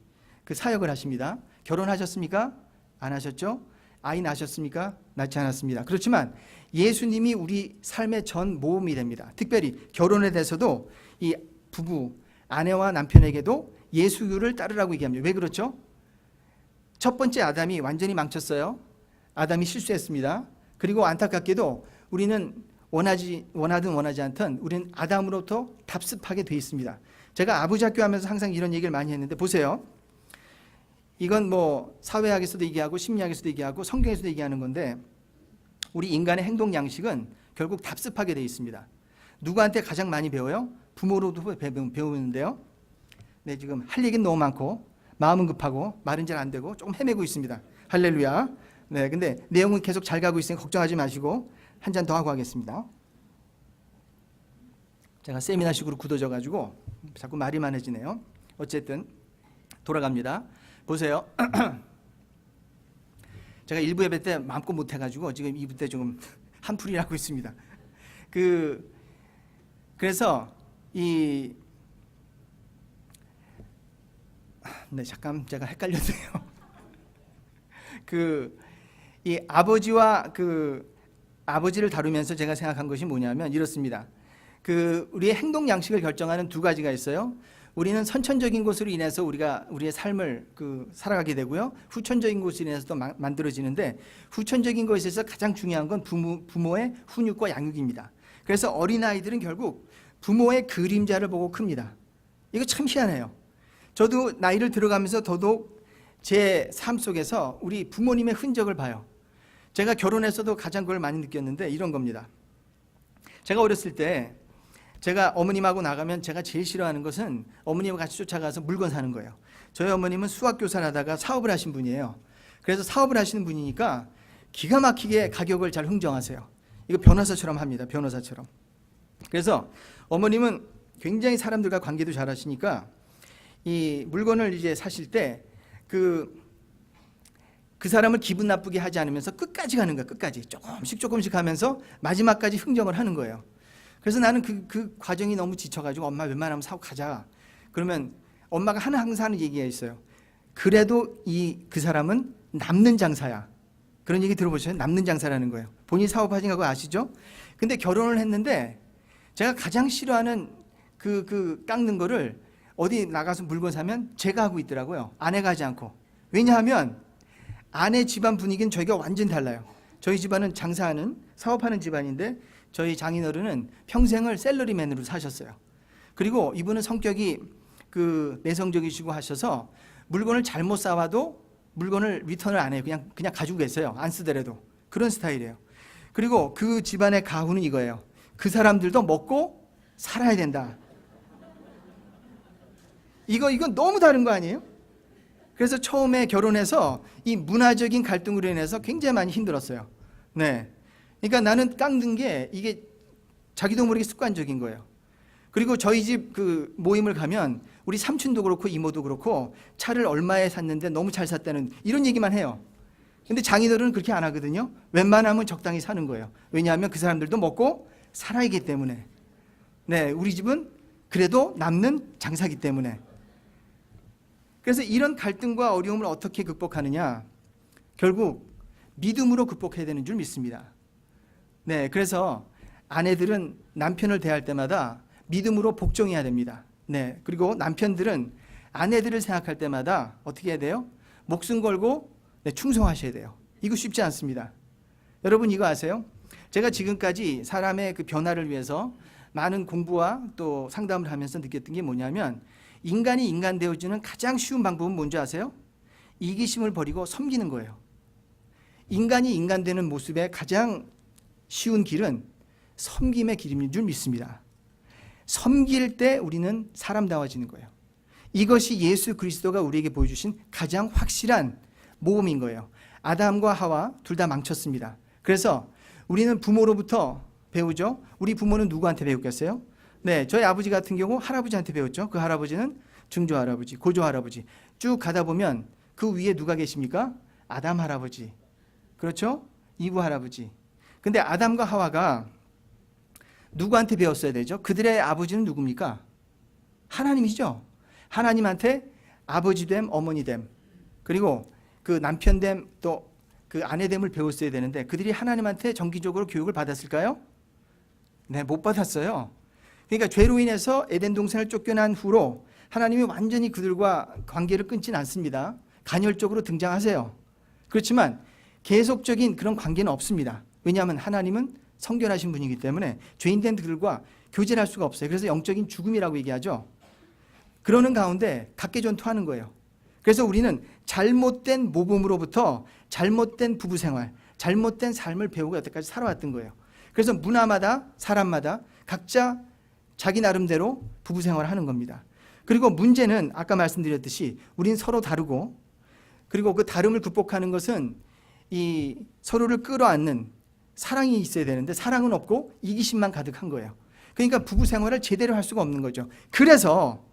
Speaker 2: 사역을 하십니다. 결혼하셨습니까? 안 하셨죠? 아이 낳으셨습니까? 낳지 않았습니다. 그렇지만 예수님이 우리 삶의 전 모험이 됩니다. 특별히 결혼에 대해서도 이 부부, 아내와 남편에게도 예수를 따르라고 얘기합니다. 왜 그렇죠? 첫 번째 아담이 완전히 망쳤어요. 아담이 실수했습니다. 그리고 안타깝게도 우리는 원하든 원하지 않든 우리는 아담으로부터 답습하게 돼 있습니다. 제가 아버지 학교 하면서 항상 이런 얘기를 많이 했는데 보세요. 이건 뭐 사회학에서도 얘기하고 심리학에서도 얘기하고 성경에서도 얘기하는 건데 우리 인간의 행동 양식은 결국 답습하게 되어 있습니다. 누구한테 가장 많이 배워요? 부모로도 배우는데요. 네, 지금 할 얘기는 너무 많고 마음은 급하고 말은 잘 안 되고 조금 헤매고 있습니다. 할렐루야. 네, 근데 내용은 계속 잘 가고 있으니 걱정하지 마시고 한 잔 더 하고 하겠습니다. 제가 세미나식으로 굳어져가지고 자꾸 말이 많아지네요. 어쨌든 돌아갑니다. 보세요. 제가 1부 예배 때 마음껏 못해가지고 지금 2부 때 조금 한풀이 하고 있습니다. 그래서 네, 잠깐 제가 헷갈렸네요. 이 아버지와 아버지를 다루면서 제가 생각한 것이 뭐냐면 이렇습니다. 우리의 행동 양식을 결정하는 두 가지가 있어요. 우리는 선천적인 것으로 인해서 우리의 삶을 살아가게 되고요. 후천적인 것으로 인해서 또 만들어지는데 후천적인 것에 있어서 가장 중요한 건 부모의 훈육과 양육입니다. 그래서 어린아이들은 결국 부모의 그림자를 보고 큽니다. 이거 참 희한해요. 저도 나이를 들어가면서 더더욱 제 삶 속에서 우리 부모님의 흔적을 봐요. 제가 결혼해서도 가장 그걸 많이 느꼈는데 이런 겁니다. 제가 어렸을 때 제가 어머님하고 나가면 제가 제일 싫어하는 것은 어머님과 같이 쫓아가서 물건 사는 거예요. 저희 어머님은 수학교사를 하다가 사업을 하신 분이에요. 그래서 사업을 하시는 분이니까 기가 막히게 가격을 잘 흥정하세요. 이거 변호사처럼 합니다. 변호사처럼. 그래서 어머님은 굉장히 사람들과 관계도 잘 하시니까 이 물건을 이제 사실 때 그 사람을 기분 나쁘게 하지 않으면서 끝까지 가는 거야. 끝까지 조금씩 하면서 마지막까지 흥정을 하는 거예요. 그래서 나는 그 과정이 너무 지쳐가지고 엄마 웬만하면 사고 가자. 그러면 엄마가 항상 하는 얘기가 있어요. 그래도 그 사람은 남는 장사야. 그런 얘기 들어보셨어요? 남는 장사라는 거예요. 본인이 사업하신 거 아시죠? 근데 결혼을 했는데 제가 가장 싫어하는 깎는 거를 어디 나가서 물건 사면 제가 하고 있더라고요. 아내가 하지 않고. 왜냐하면 아내 집안 분위기는 저희가 완전히 달라요. 저희 집안은 장사하는 사업하는 집안인데 저희 장인어른은 평생을 셀러리맨으로 사셨어요. 그리고 이분은 성격이 내성적이시고 하셔서 물건을 잘못 사와도 물건을 리턴을 안 해요. 그냥 가지고 계세요. 안 쓰더라도. 그런 스타일이에요. 그리고 그 집안의 가훈은 이거예요. 그 사람들도 먹고 살아야 된다. 이건 너무 다른 거 아니에요? 그래서 처음에 결혼해서 이 문화적인 갈등으로 인해서 굉장히 많이 힘들었어요. 네. 그러니까 나는 깎는 게 이게 자기도 모르게 습관적인 거예요. 그리고 저희 집 모임을 가면 우리 삼촌도 그렇고 이모도 그렇고 차를 얼마에 샀는데 너무 잘 샀다는 이런 얘기만 해요. 근데 장인어른은 그렇게 안 하거든요. 웬만하면 적당히 사는 거예요. 왜냐하면 그 사람들도 먹고 살아야기 때문에. 네, 우리 집은 그래도 남는 장사기 때문에. 그래서 이런 갈등과 어려움을 어떻게 극복하느냐? 결국 믿음으로 극복해야 되는 줄 믿습니다. 네, 그래서 아내들은 남편을 대할 때마다 믿음으로 복종해야 됩니다. 네, 그리고 남편들은 아내들을 생각할 때마다 어떻게 해야 돼요? 목숨 걸고 충성하셔야 돼요. 이거 쉽지 않습니다. 여러분 이거 아세요? 제가 지금까지 사람의 변화를 위해서 많은 공부와 또 상담을 하면서 느꼈던 게 뭐냐면 인간이 인간 되어지는 가장 쉬운 방법은 뭔지 아세요? 이기심을 버리고 섬기는 거예요. 인간이 인간 되는 모습의 가장 쉬운 길은 섬김의 길인 줄 믿습니다. 섬길 때 우리는 사람다워지는 거예요. 이것이 예수 그리스도가 우리에게 보여주신 가장 확실한 모범인 거예요. 아담과 하와 둘 다 망쳤습니다. 그래서 우리는 부모로부터 배우죠. 우리 부모는 누구한테 배웠겠어요? 네, 저희 아버지 같은 경우 할아버지한테 배웠죠. 그 할아버지는 증조 할아버지, 고조 할아버지 쭉 가다 보면 그 위에 누가 계십니까? 아담 할아버지, 그렇죠? 이브 할아버지. 근데 아담과 하와가 누구한테 배웠어야 되죠? 그들의 아버지는 누굽니까? 하나님이죠. 하나님한테 아버지됨, 어머니됨, 그리고 그 남편됨, 또 그 아내됨을 배웠어야 되는데 그들이 하나님한테 정기적으로 교육을 받았을까요? 네, 못 받았어요. 그러니까 죄로 인해서 에덴 동산을 쫓겨난 후로 하나님이 완전히 그들과 관계를 끊지는 않습니다. 간헐적으로 등장하세요. 그렇지만 계속적인 그런 관계는 없습니다. 왜냐하면 하나님은 성결하신 분이기 때문에 죄인된 그들과 교제를 할 수가 없어요. 그래서 영적인 죽음이라고 얘기하죠. 그러는 가운데 각계전투하는 거예요. 그래서 우리는 잘못된 모범으로부터 잘못된 부부생활, 잘못된 삶을 배우고 여태까지 살아왔던 거예요. 그래서 문화마다 사람마다 각자 자기 나름대로 부부 생활을 하는 겁니다. 그리고 문제는 아까 말씀드렸듯이 우린 서로 다르고, 그리고 그 다름을 극복하는 것은 이 서로를 끌어안는 사랑이 있어야 되는데 사랑은 없고 이기심만 가득한 거예요. 그러니까 부부 생활을 제대로 할 수가 없는 거죠. 그래서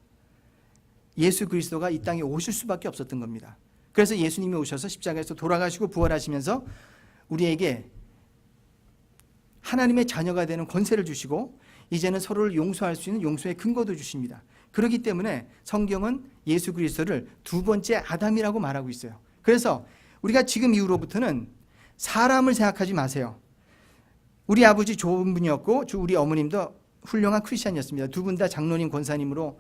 Speaker 2: 예수 그리스도가 이 땅에 오실 수밖에 없었던 겁니다. 그래서 예수님이 오셔서 십자가에서 돌아가시고 부활하시면서 우리에게 하나님의 자녀가 되는 권세를 주시고 이제는 서로를 용서할 수 있는 용서의 근거도 주십니다. 그렇기 때문에 성경은 예수 그리스도를 두 번째 아담이라고 말하고 있어요. 그래서 우리가 지금 이후로부터는 사람을 생각하지 마세요. 우리 아버지 좋은 분이었고 우리 어머님도 훌륭한 크리스찬이었습니다. 두 분 다 장로님 권사님으로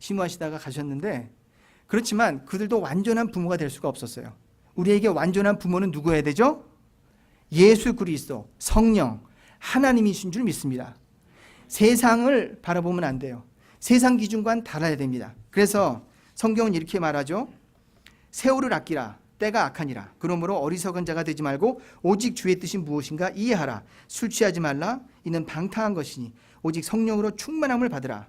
Speaker 2: 심우하시다가 가셨는데, 그렇지만 그들도 완전한 부모가 될 수가 없었어요. 우리에게 완전한 부모는 누구여야 되죠? 예수 그리스도, 성령, 하나님이신 줄 믿습니다. 세상을 바라보면 안 돼요. 세상 기준과는 달라야 됩니다. 그래서 성경은 이렇게 말하죠. 세월을 아끼라, 때가 악하니라. 그러므로 어리석은 자가 되지 말고 오직 주의 뜻이 무엇인가 이해하라. 술 취하지 말라. 이는 방탕한 것이니 오직 성령으로 충만함을 받으라.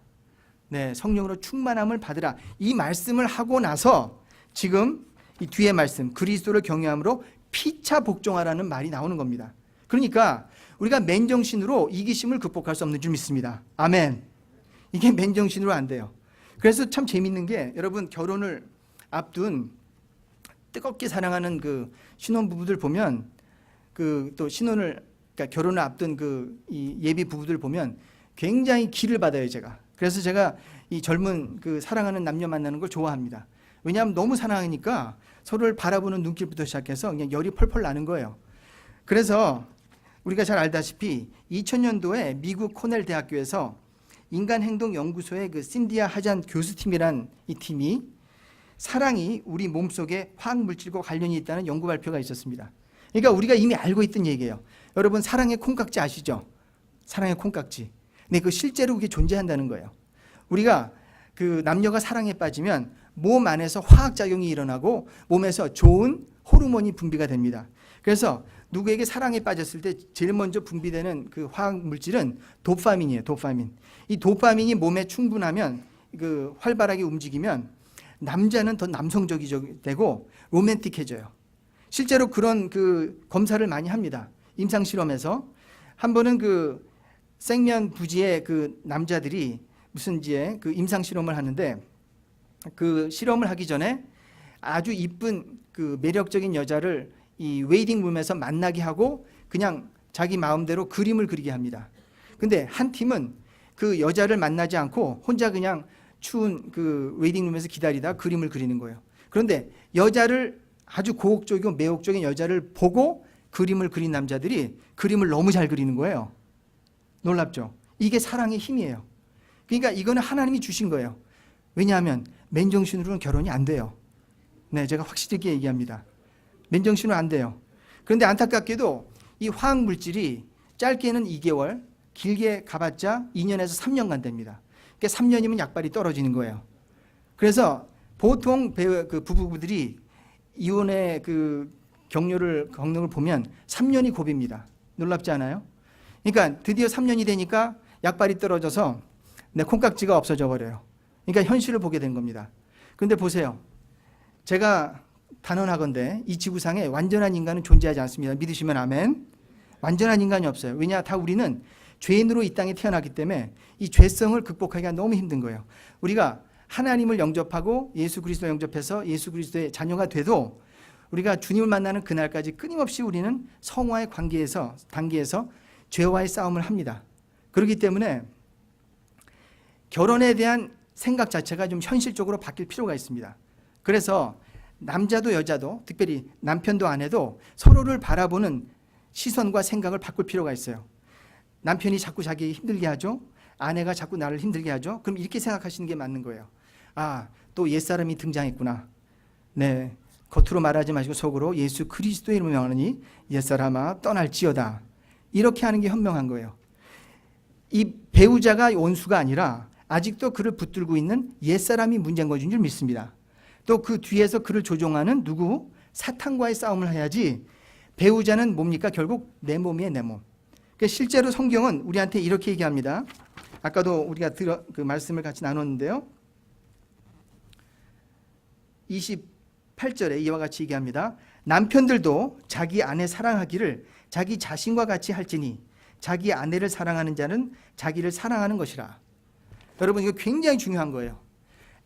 Speaker 2: 네, 성령으로 충만함을 받으라. 이 말씀을 하고 나서 지금 이 뒤에 말씀, 그리스도를 경외함으로 피차 복종하라는 말이 나오는 겁니다. 그러니까 우리가 맨정신으로 이기심을 극복할 수 없는 줄 믿습니다. 아멘. 이게 맨정신으로 안 돼요. 그래서 참 재밌는 게, 여러분 결혼을 앞둔 뜨겁게 사랑하는 그 신혼부부들 보면, 또 그러니까 결혼을 앞둔 이 예비 부부들 보면 굉장히 기를 받아요, 제가. 그래서 제가 이 젊은 사랑하는 남녀 만나는 걸 좋아합니다. 왜냐하면 너무 사랑하니까 서로를 바라보는 눈길부터 시작해서 그냥 열이 펄펄 나는 거예요. 그래서 우리가 잘 알다시피 2000년도에 미국 코넬 대학교에서 인간행동연구소의 신디아 하잔 교수팀이란 이 팀이 사랑이 우리 몸속에 화학물질과 관련이 있다는 연구 발표가 있었습니다. 그러니까 우리가 이미 알고 있던 얘기예요. 여러분 사랑의 콩깍지 아시죠? 사랑의 콩깍지. 근데 실제로 그게 존재한다는 거예요. 우리가 남녀가 사랑에 빠지면 몸 안에서 화학작용이 일어나고 몸에서 좋은 호르몬이 분비가 됩니다. 그래서 누구에게 사랑에 빠졌을 때 제일 먼저 분비되는 화학물질은 도파민이에요. 도파민. 이 도파민이 몸에 충분하면 활발하게 움직이면 남자는 더 남성적이 되고 로맨틱해져요. 실제로 그런 검사를 많이 합니다. 임상 실험에서 한 번은 생면 부지의 남자들이 무슨지에 임상 실험을 하는데, 실험을 하기 전에 아주 이쁜 매력적인 여자를 이 웨이팅룸에서 만나게 하고 그냥 자기 마음대로 그림을 그리게 합니다. 근데 한 팀은 그 여자를 만나지 않고 혼자 그냥 추운 웨이팅룸에서 기다리다 그림을 그리는 거예요. 그런데 여자를 아주 고혹적이고 매혹적인 여자를 보고 그림을 그린 남자들이 그림을 너무 잘 그리는 거예요. 놀랍죠? 이게 사랑의 힘이에요. 그러니까 이거는 하나님이 주신 거예요. 왜냐하면 맨정신으로는 결혼이 안 돼요. 네, 제가 확실하게 얘기합니다. 맨정신으로 안 돼요. 그런데 안타깝게도 이 화학물질이 짧게는 2개월, 길게 가봤자 2년에서 3년간 됩니다. 그러니까 3년이면 약발이 떨어지는 거예요. 그래서 보통 부부들이 이혼의 경로를 보면 3년이 고비입니다. 놀랍지 않아요? 그러니까 드디어 3년이 되니까 약발이 떨어져서 콩깍지가 없어져 버려요. 그러니까 현실을 보게 된 겁니다. 그런데 보세요. 제가 단언하건대 이 지구상에 완전한 인간은 존재하지 않습니다. 믿으시면 아멘. 완전한 인간이 없어요. 왜냐? 다 우리는 죄인으로 이 땅에 태어났기 때문에 이 죄성을 극복하기가 너무 힘든 거예요. 우리가 하나님을 영접하고 예수 그리스도 영접해서 예수 그리스도의 자녀가 돼도 우리가 주님을 만나는 그날까지 끊임없이 우리는 성화의 단계에서 죄와의 싸움을 합니다. 그렇기 때문에 결혼에 대한 생각 자체가 좀 현실적으로 바뀔 필요가 있습니다. 그래서 남자도 여자도, 특별히 남편도 아내도 서로를 바라보는 시선과 생각을 바꿀 필요가 있어요. 남편이 자꾸 자기 힘들게 하죠. 아내가 자꾸 나를 힘들게 하죠. 그럼 이렇게 생각하시는 게 맞는 거예요. 아, 또 옛사람이 등장했구나. 네, 겉으로 말하지 마시고 속으로 예수 그리스도의 이름을 명하노니 옛사람아 떠날지어다. 이렇게 하는 게 현명한 거예요. 이 배우자가 원수가 아니라 아직도 그를 붙들고 있는 옛사람이 문제인 것인 줄 믿습니다. 또 그 뒤에서 그를 조종하는 누구? 사탄과의 싸움을 해야지 배우자는 뭡니까? 결국 내 몸이에요, 내 몸. 그러니까 실제로 성경은 우리한테 이렇게 얘기합니다. 아까도 우리가 그 말씀을 같이 나눴는데요. 28절에 이와 같이 얘기합니다. 남편들도 자기 아내 사랑하기를 자기 자신과 같이 할지니 자기 아내를 사랑하는 자는 자기를 사랑하는 것이라. 여러분, 이거 굉장히 중요한 거예요.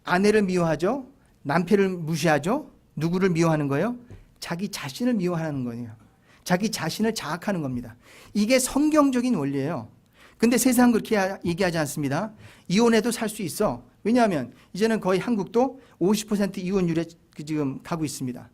Speaker 2: 아내를 미워하죠. 남편을 무시하죠. 누구를 미워하는 거예요? 자기 자신을 미워하는 거예요. 자기 자신을 자학하는 겁니다. 이게 성경적인 원리예요. 근데 세상은 그렇게 얘기하지 않습니다. 이혼해도 살 수 있어. 왜냐하면 이제는 거의 한국도 50% 이혼율에 지금 가고 있습니다.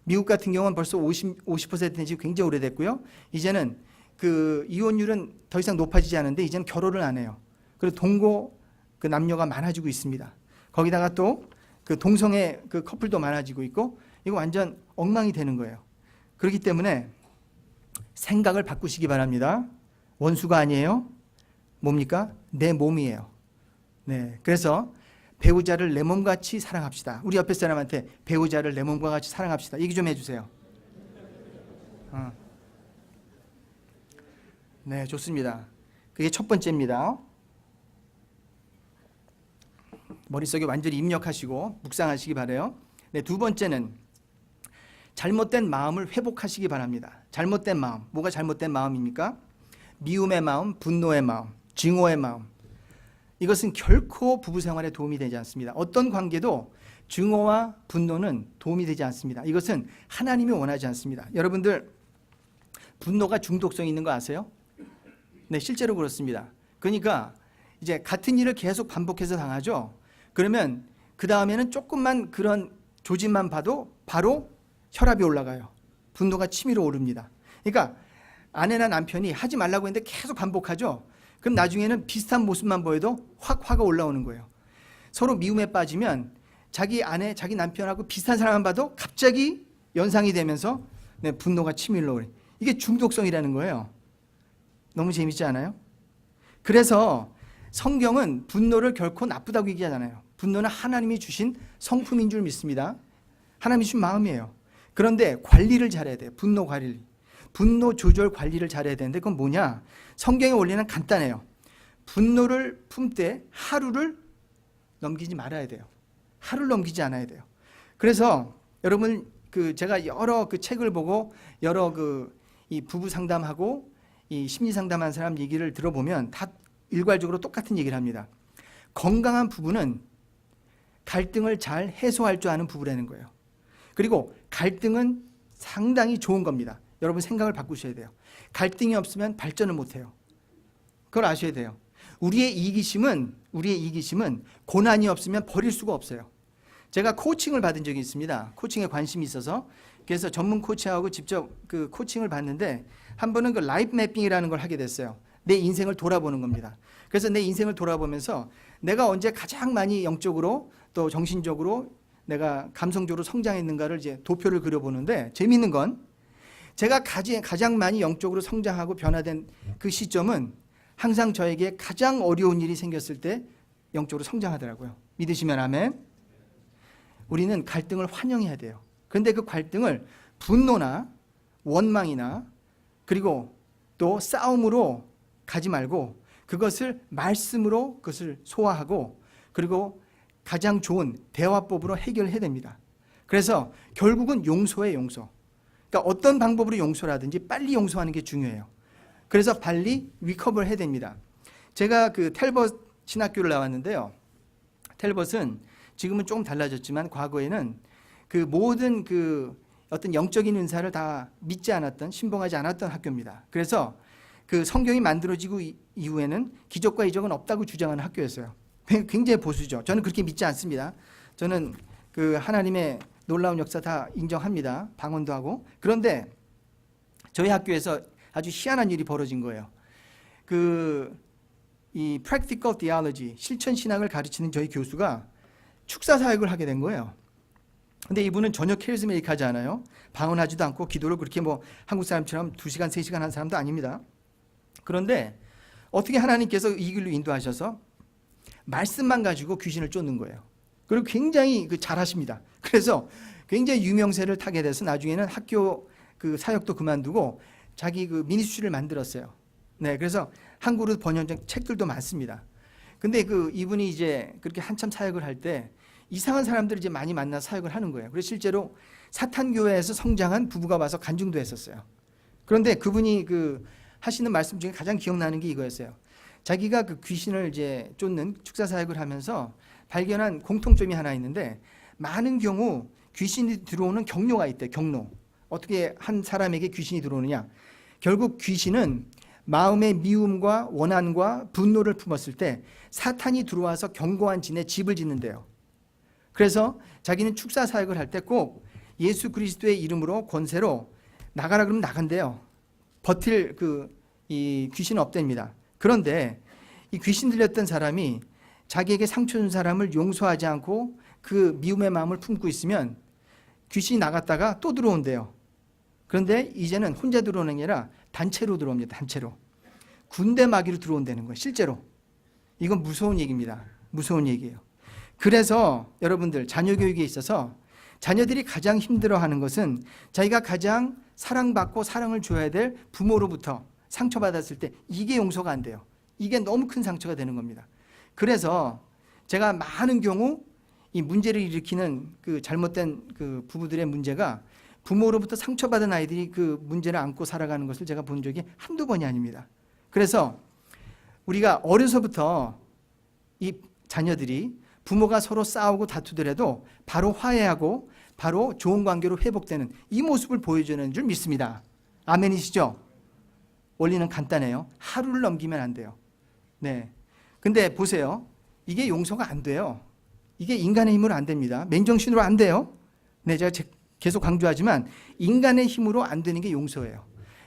Speaker 2: 미국 같은 경우는 벌써 50%는 지금 굉장히 오래됐고요. 이제는 그 이혼율은 더 이상 높아지지 않은데 이제는 결혼을 안 해요. 그리고 동거 그 남녀가 많아지고 있습니다. 거기다가 또 그 동성애 그 커플도 많아지고 있고, 이거 완전 엉망이 되는 거예요. 그렇기 때문에 생각을 바꾸시기 바랍니다. 원수가 아니에요. 뭡니까? 내 몸이에요. 네, 그래서 배우자를 내 몸같이 사랑합시다. 우리 옆에 사람한테 배우자를 내 몸과 같이 사랑합시다. 얘기 좀 해주세요. 네, 좋습니다. 그게 첫 번째입니다. 머릿속에 완전히 입력하시고 묵상하시기 바라요. 네, 두 번째는 잘못된 마음을 회복하시기 바랍니다. 잘못된 마음, 뭐가 잘못된 마음입니까? 미움의 마음, 분노의 마음, 증오의 마음. 이것은 결코 부부 생활에 도움이 되지 않습니다. 어떤 관계도 증오와 분노는 도움이 되지 않습니다. 이것은 하나님이 원하지 않습니다. 여러분들, 분노가 중독성이 있는 거 아세요? 네, 실제로 그렇습니다. 그러니까 이제 같은 일을 계속 반복해서 당하죠. 그러면 그 다음에는 조금만 그런 조짐만 봐도 바로 혈압이 올라가요. 분노가 치밀어 오릅니다. 그러니까 아내나 남편이 하지 말라고 했는데 계속 반복하죠. 그럼 나중에는 비슷한 모습만 보여도 확 화가 올라오는 거예요. 서로 미움에 빠지면 자기 아내, 자기 남편하고 비슷한 사람만 봐도 갑자기 연상이 되면서 네, 분노가 치밀어 오래. 이게 중독성이라는 거예요. 너무 재밌지 않아요? 그래서 성경은 분노를 결코 나쁘다고 얘기하잖아요. 분노는 하나님이 주신 성품인 줄 믿습니다. 하나님이 주신 마음이에요. 그런데 관리를 잘해야 돼요. 분노 관리. 분노 조절 관리를 잘해야 되는데 그건 뭐냐? 성경의 원리는 간단해요. 분노를 품때 하루를 넘기지 말아야 돼요. 하루를 넘기지 않아야 돼요. 그래서 여러분, 제가 여러 책을 보고 여러 이 부부 상담하고 이 심리 상담한 사람 얘기를 들어보면 다 일괄적으로 똑같은 얘기를 합니다. 건강한 부부는 갈등을 잘 해소할 줄 아는 부부라는 거예요. 그리고 갈등은 상당히 좋은 겁니다. 여러분 생각을 바꾸셔야 돼요. 갈등이 없으면 발전을 못 해요. 그걸 아셔야 돼요. 우리의 이기심은 고난이 없으면 버릴 수가 없어요. 제가 코칭을 받은 적이 있습니다. 코칭에 관심이 있어서. 그래서 전문 코치하고 직접 그 코칭을 받는데 한 번은 그 라이프 매핑이라는 걸 하게 됐어요. 내 인생을 돌아보는 겁니다. 그래서 내 인생을 돌아보면서 내가 언제 가장 많이 영적으로 또 정신적으로 내가 감성적으로 성장했는가를 이제 도표를 그려보는데, 재미있는 건 제가 가장 많이 영적으로 성장하고 변화된 그 시점은 항상 저에게 가장 어려운 일이 생겼을 때 영적으로 성장하더라고요. 믿으시면 아멘. 우리는 갈등을 환영해야 돼요. 그런데 그 갈등을 분노나 원망이나 그리고 또 싸움으로 가지 말고 그것을 말씀으로 그것을 소화하고 그리고 가장 좋은 대화법으로 해결해야 됩니다. 그래서 결국은 용서예요, 용서. 그러니까 어떤 방법으로 용서라든지 빨리 용서하는 게 중요해요. 그래서 빨리 리커버를 해야 됩니다. 제가 그 텔벗 신학교를 나왔는데요. 텔벗은 지금은 조금 달라졌지만 과거에는 그 모든 그 어떤 영적인 은사를 다 믿지 않았던, 신봉하지 않았던 학교입니다. 그래서 그 성경이 만들어지고 이후에는 기적과 이적은 없다고 주장하는 학교였어요. 굉장히 보수죠. 저는 그렇게 믿지 않습니다. 저는 그 하나님의 놀라운 역사 다 인정합니다. 방언도 하고. 그런데 저희 학교에서 아주 희한한 일이 벌어진 거예요. 이 practical theology, 실천 신학을 가르치는 저희 교수가 축사 사역을 하게 된 거예요. 근데 이분은 전혀 캐리스메틱하지 않아요. 방언하지도 않고 기도를 그렇게 뭐 한국 사람처럼 2시간, 3시간 한 사람도 아닙니다. 그런데 어떻게 하나님께서 이 길로 인도하셔서 말씀만 가지고 귀신을 쫓는 거예요. 그리고 굉장히 잘하십니다. 그래서 굉장히 유명세를 타게 돼서 나중에는 학교 그 사역도 그만두고 자기 그 미니스트리를 만들었어요. 네, 그래서 한국으로 번역된 책들도 많습니다. 근데 그 이분이 이제 그렇게 한참 사역을 할 때 이상한 사람들을 이제 많이 만나 사역을 하는 거예요. 그래서 실제로 사탄 교회에서 성장한 부부가 와서 간증도 했었어요. 그런데 그분이 그 하시는 말씀 중에 가장 기억나는 게 이거였어요. 자기가 그 귀신을 이제 쫓는 축사 사역을 하면서 발견한 공통점이 하나 있는데, 많은 경우 귀신이 들어오는 경로가 있대요. 경로. 어떻게 한 사람에게 귀신이 들어오느냐? 결국 귀신은 마음의 미움과 원한과 분노를 품었을 때 사탄이 들어와서 견고한 진에 집을 짓는데요. 그래서 자기는 축사 사역을 할 때 꼭 예수 그리스도의 이름으로 권세로 나가라 그러면 나간대요. 버틸 이 귀신은 없답니다. 그런데 이 귀신 들렸던 사람이 자기에게 상처 준 사람을 용서하지 않고 그 미움의 마음을 품고 있으면 귀신이 나갔다가 또 들어온대요. 그런데 이제는 혼자 들어오는 게 아니라 단체로 들어옵니다. 단체로. 군대 마귀로 들어온다는 거예요. 실제로. 이건 무서운 얘기입니다. 무서운 얘기예요. 그래서 여러분들 자녀 교육에 있어서 자녀들이 가장 힘들어하는 것은 자기가 가장 사랑받고 사랑을 줘야 될 부모로부터 상처받았을 때 이게 용서가 안 돼요. 이게 너무 큰 상처가 되는 겁니다. 그래서 제가 많은 경우 이 문제를 일으키는 그 잘못된 그 부부들의 문제가 부모로부터 상처받은 아이들이 그 문제를 안고 살아가는 것을 제가 본 적이 한두 번이 아닙니다. 그래서 우리가 어려서부터 이 자녀들이 부모가 서로 싸우고 다투더라도 바로 화해하고 바로 좋은 관계로 회복되는 이 모습을 보여주는 줄 믿습니다. 아멘이시죠? 원리는 간단해요. 하루를 넘기면 안 돼요. 네. 근데 보세요. 이게 용서가 안 돼요. 이게 인간의 힘으로 안 됩니다. 맨정신으로 안 돼요. 네, 제가 계속 강조하지만 인간의 힘으로 안 되는 게 용서예요.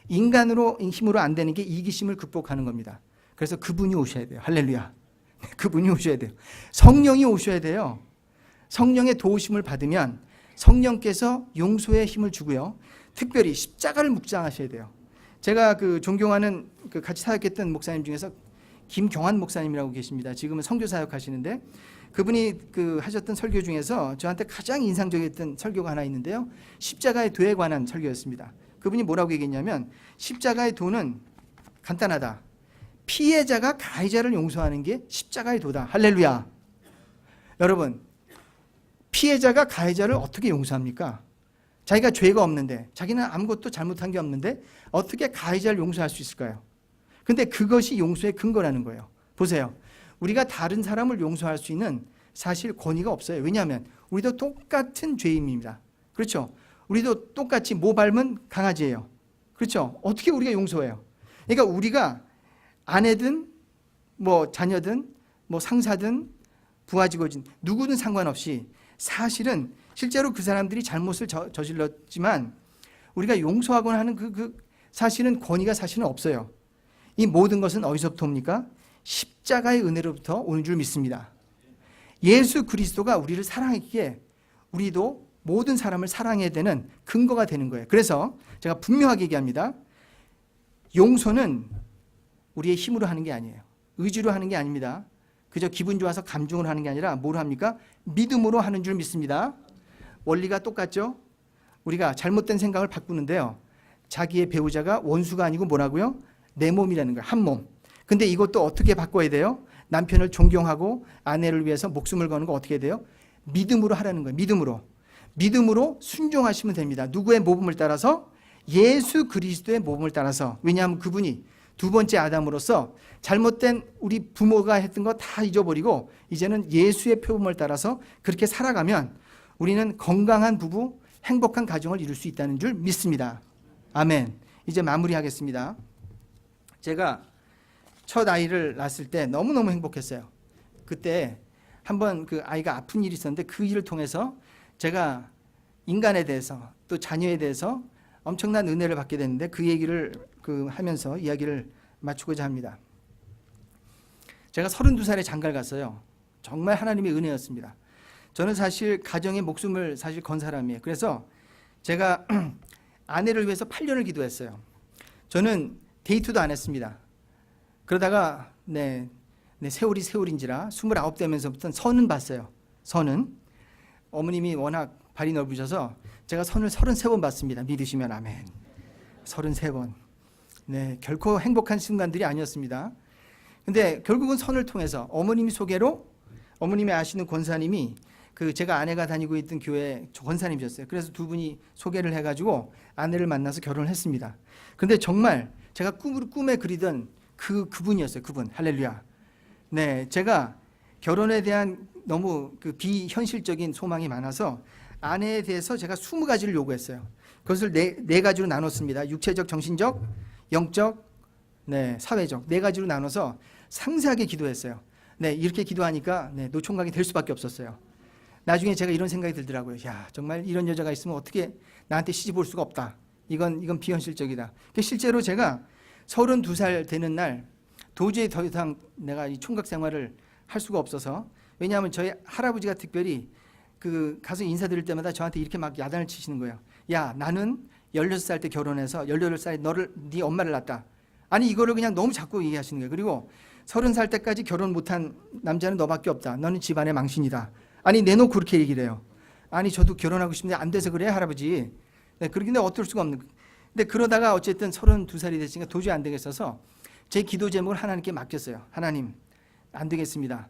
Speaker 2: 인간으로 힘으로 안 되는 게 이기심을 극복하는 겁니다. 그래서 그분이 오셔야 돼요. 할렐루야. 그분이 오셔야 돼요. 성령이 오셔야 돼요. 성령의 도우심을 받으면 성령께서 용서의 힘을 주고요. 특별히 십자가를 묵상하셔야 돼요. 제가 그 존경하는 그 같이 사역했던 목사님 중에서 김경환 목사님이라고 계십니다. 지금은 선교 사역하시는데 그분이 그 하셨던 설교 중에서 저한테 가장 인상적이었던 설교가 하나 있는데요. 십자가의 도에 관한 설교였습니다. 그분이 뭐라고 얘기했냐면 십자가의 도는 간단하다. 피해자가 가해자를 용서하는 게 십자가의 도다. 할렐루야. 여러분, 피해자가 가해자를 어떻게 용서합니까? 자기가 죄가 없는데, 자기는 아무것도 잘못한 게 없는데 어떻게 가해자를 용서할 수 있을까요? 근데 그것이 용서의 근거라는 거예요. 보세요. 우리가 다른 사람을 용서할 수 있는 사실 권위가 없어요. 왜냐하면 우리도 똑같은 죄인입니다. 그렇죠? 우리도 똑같이 모 밟은 강아지예요. 그렇죠? 어떻게 우리가 용서해요? 그러니까 우리가 아내든 뭐 자녀든 뭐 상사든 부하직원진 누구든 상관없이 사실은 실제로 그 사람들이 잘못을 저질렀지만 우리가 용서하거나 하는 그 사실은 권위가 사실은 없어요. 이 모든 것은 어디서부터 옵니까? 십자가의 은혜로부터 오는 줄 믿습니다. 예수 그리스도가 우리를 사랑했기에 우리도 모든 사람을 사랑해야 되는 근거가 되는 거예요. 그래서 제가 분명하게 얘기합니다. 용서는 우리의 힘으로 하는 게 아니에요. 의지로 하는 게 아닙니다. 그저 기분 좋아서 감정으로 하는 게 아니라 뭐로 합니까? 믿음으로 하는 줄 믿습니다. 원리가 똑같죠? 우리가 잘못된 생각을 바꾸는데요. 자기의 배우자가 원수가 아니고 뭐라고요? 내 몸이라는 거예요. 한 몸. 근데 이것도 어떻게 바꿔야 돼요? 남편을 존경하고 아내를 위해서 목숨을 거는 거 어떻게 돼요? 믿음으로 하라는 거예요. 믿음으로. 믿음으로 순종하시면 됩니다. 누구의 모범을 따라서? 예수 그리스도의 모범을 따라서. 왜냐하면 그분이 두 번째 아담으로서 잘못된 우리 부모가 했던 거 다 잊어버리고 이제는 예수의 표범을 따라서 그렇게 살아가면 우리는 건강한 부부, 행복한 가정을 이룰 수 있다는 줄 믿습니다. 아멘. 이제 마무리하겠습니다. 제가 첫 아이를 낳았을 때 너무너무 행복했어요. 그때 한번 그 아이가 아픈 일이 있었는데 그 일을 통해서 제가 인간에 대해서 또 자녀에 대해서 엄청난 은혜를 받게 됐는데 그 얘기를 하면서 이야기를 마치고자 합니다. 제가 32살에 장가를 갔어요. 정말 하나님의 은혜였습니다. 저는 사실 가정의 목숨을 사실 건 사람이에요. 그래서 제가 아내를 위해서 8년을 기도했어요. 저는 데이트도 안 했습니다. 그러다가 세월이 세월인지라 29 되면서부터 선은 봤어요. 선은. 어머님이 워낙 발이 넓으셔서 제가 선을 33번 봤습니다. 믿으시면 아멘. 33번. 네, 결코 행복한 순간들이 아니었습니다. 근데 결국은 선을 통해서 어머님이 소개로 어머님이 아시는 권사님이 그 제가 아내가 다니고 있던 교회 권사님이셨어요. 그래서 두 분이 소개를 해가지고 아내를 만나서 결혼을 했습니다. 그런데 정말 제가 꿈에 그리던 그분이었어요. 그분. 할렐루야. 네, 제가 결혼에 대한 너무 그 비현실적인 소망이 많아서 아내에 대해서 제가 20가지를 요구했어요. 그것을 네 가지로 나눴습니다. 육체적, 정신적, 영적, 네, 사회적 네 가지로 나눠서 상세하게 기도했어요. 네, 이렇게 기도하니까 네, 노총각이 될 수밖에 없었어요. 나중에 제가 이런 생각이 들더라고요. 야, 정말 이런 여자가 있으면 어떻게 나한테 시집 올 수가 없다. 이건 비현실적이다. 실제로 제가 32살 되는 날 도저히 더 이상 내가 이 총각 생활을 할 수가 없어서, 왜냐하면 저희 할아버지가 특별히 그 가서 인사드릴 때마다 저한테 이렇게 막 야단을 치시는 거예요. 야, 나는 16살 때 결혼해서 18살에 네 엄마를 낳았다. 아니 이거를 그냥 너무 자꾸 얘기하시는 거예요. 그리고 30살 때까지 결혼 못한 남자는 너밖에 없다. 너는 집안의 망신이다. 아니 내놓고 그렇게 얘기를 해요. 아니 저도 결혼하고 싶은데 안 돼서 그래 할아버지. 네, 그런데 어떨 수가 없는. 근데 그러다가 어쨌든 32살이 됐으니까 도저히 안 되겠어서 제 기도 제목을 하나님께 맡겼어요. 하나님, 안 되겠습니다.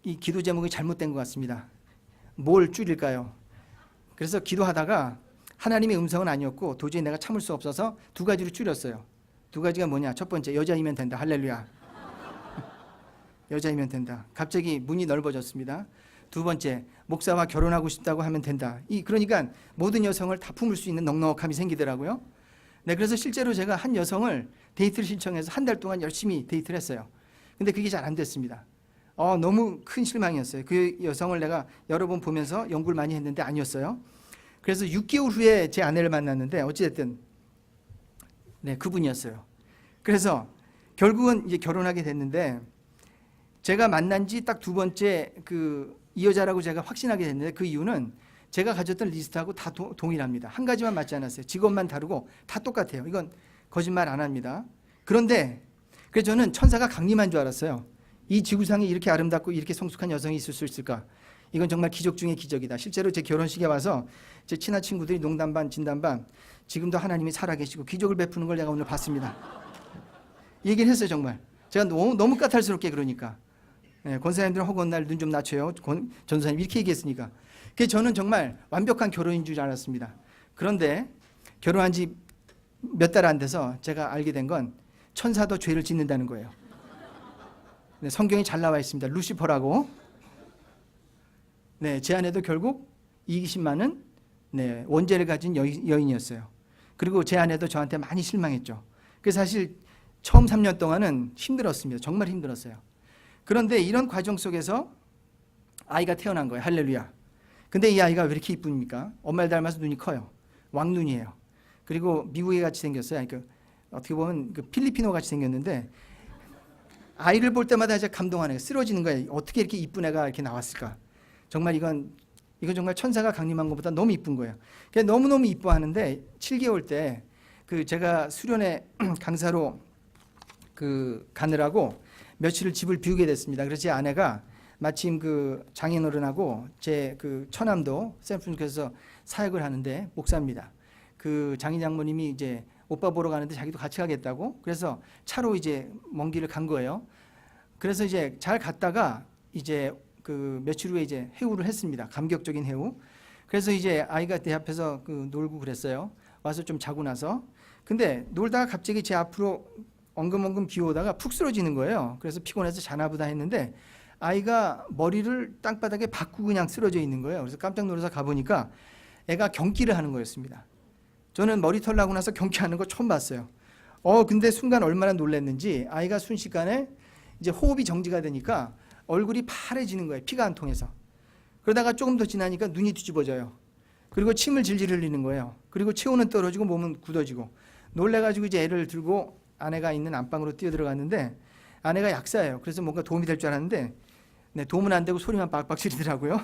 Speaker 2: 이 기도 제목이 잘못된 것 같습니다. 뭘 줄일까요? 그래서 기도하다가 하나님의 음성은 아니었고 도저히 내가 참을 수 없어서 2가지로 줄였어요. 2가지가 뭐냐? 첫 번째, 여자이면 된다. 할렐루야. 여자이면 된다. 갑자기 문이 넓어졌습니다. 2번째, 목사와 결혼하고 싶다고 하면 된다. 그러니까 모든 여성을 다 품을 수 있는 넉넉함이 생기더라고요. 네, 그래서 실제로 제가 한 여성을 데이트를 신청해서 한 달 동안 열심히 데이트를 했어요. 근데 그게 잘 안 됐습니다. 너무 큰 실망이었어요. 그 여성을 내가 여러 번 보면서 연구를 많이 했는데 아니었어요. 그래서 6개월 후에 제 아내를 만났는데 어찌됐든 네, 그분이었어요. 그래서 결국은 이제 결혼하게 됐는데 제가 만난 지 딱 2번째 이 여자라고 제가 확신하게 됐는데 그 이유는 제가 가졌던 리스트하고 다 동일합니다. 한 가지만 맞지 않았어요. 직업만 다르고 다 똑같아요. 이건 거짓말 안 합니다. 그런데 그래서 저는 천사가 강림한 줄 알았어요. 이 지구상에 이렇게 아름답고 이렇게 성숙한 여성이 있을 수 있을까? 이건 정말 기적 중의 기적이다. 실제로 제 결혼식에 와서 제 친한 친구들이 농담 반 진담 반 지금도 하나님이 살아계시고 기적을 베푸는 걸 내가 오늘 봤습니다. 얘기를 했어요. 정말 제가 너무 까탈스럽게 그러니까 네, 권사님들은 허구한 날 눈 좀 낮춰요. 전도사님 이렇게 얘기했으니까. 그래서 저는 정말 완벽한 결혼인 줄 알았습니다. 그런데 결혼한 지 몇 달 안 돼서 제가 알게 된 건 천사도 죄를 짓는다는 거예요. 네, 성경이 잘 나와 있습니다. 루시퍼라고. 네, 제 아내도 결국 이기심 많은 네, 원죄를 가진 여인이었어요. 그리고 제 아내도 저한테 많이 실망했죠. 그래서 사실 처음 3년 동안은 힘들었습니다. 정말 힘들었어요. 그런데 이런 과정 속에서 아이가 태어난 거예요. 할렐루야. 근데 이 아이가 왜 이렇게 이쁩니까? 엄마를 닮아서 눈이 커요. 왕눈이에요. 그리고 미국에 같이 생겼어요. 어떻게 보면 필리피노 같이 생겼는데 아이를 볼 때마다 이제 감동하는 거예요. 쓰러지는 거예요. 어떻게 이렇게 이쁜 애가 이렇게 나왔을까? 정말 이건 정말 천사가 강림한 것보다 너무 이쁜 거예요. 그래서 너무너무 이뻐하는데 7개월 때 제가 수련회 강사로 가느라고 며칠을 집을 비우게 됐습니다. 그래서 제 아내가 마침 장인어른하고 제 처남도 샌프란시스코에서 사역을 하는데 목사입니다. 장인 장모님이 이제 오빠 보러 가는데 자기도 같이 가겠다고 그래서 차로 이제 먼 길을 간 거예요. 그래서 이제 잘 갔다가 이제 며칠 후에 이제 해우를 했습니다. 감격적인 해우. 그래서 이제 아이가 내 앞에서 놀고 그랬어요. 와서 좀 자고 나서. 근데 놀다가 갑자기 제 앞으로 엉금엉금 기어오다가 푹 쓰러지는 거예요. 그래서 피곤해서 자나보다 했는데 아이가 머리를 땅바닥에 박고 그냥 쓰러져 있는 거예요. 그래서 깜짝 놀라서 가보니까 애가 경기를 하는 거였습니다. 저는 머리털 나고 나서 경기하는 거 처음 봤어요. 근데 순간 얼마나 놀랐는지 아이가 순식간에 이제 호흡이 정지가 되니까 얼굴이 파래지는 거예요. 피가 안 통해서. 그러다가 조금 더 지나니까 눈이 뒤집어져요. 그리고 침을 질질 흘리는 거예요. 그리고 체온은 떨어지고 몸은 굳어지고 놀래가지고 이제 애를 들고 아내가 있는 안방으로 뛰어들어갔는데 아내가 약사예요. 그래서 뭔가 도움이 될 줄 알았는데 네, 도움은 안 되고 소리만 빡빡 지르더라고요.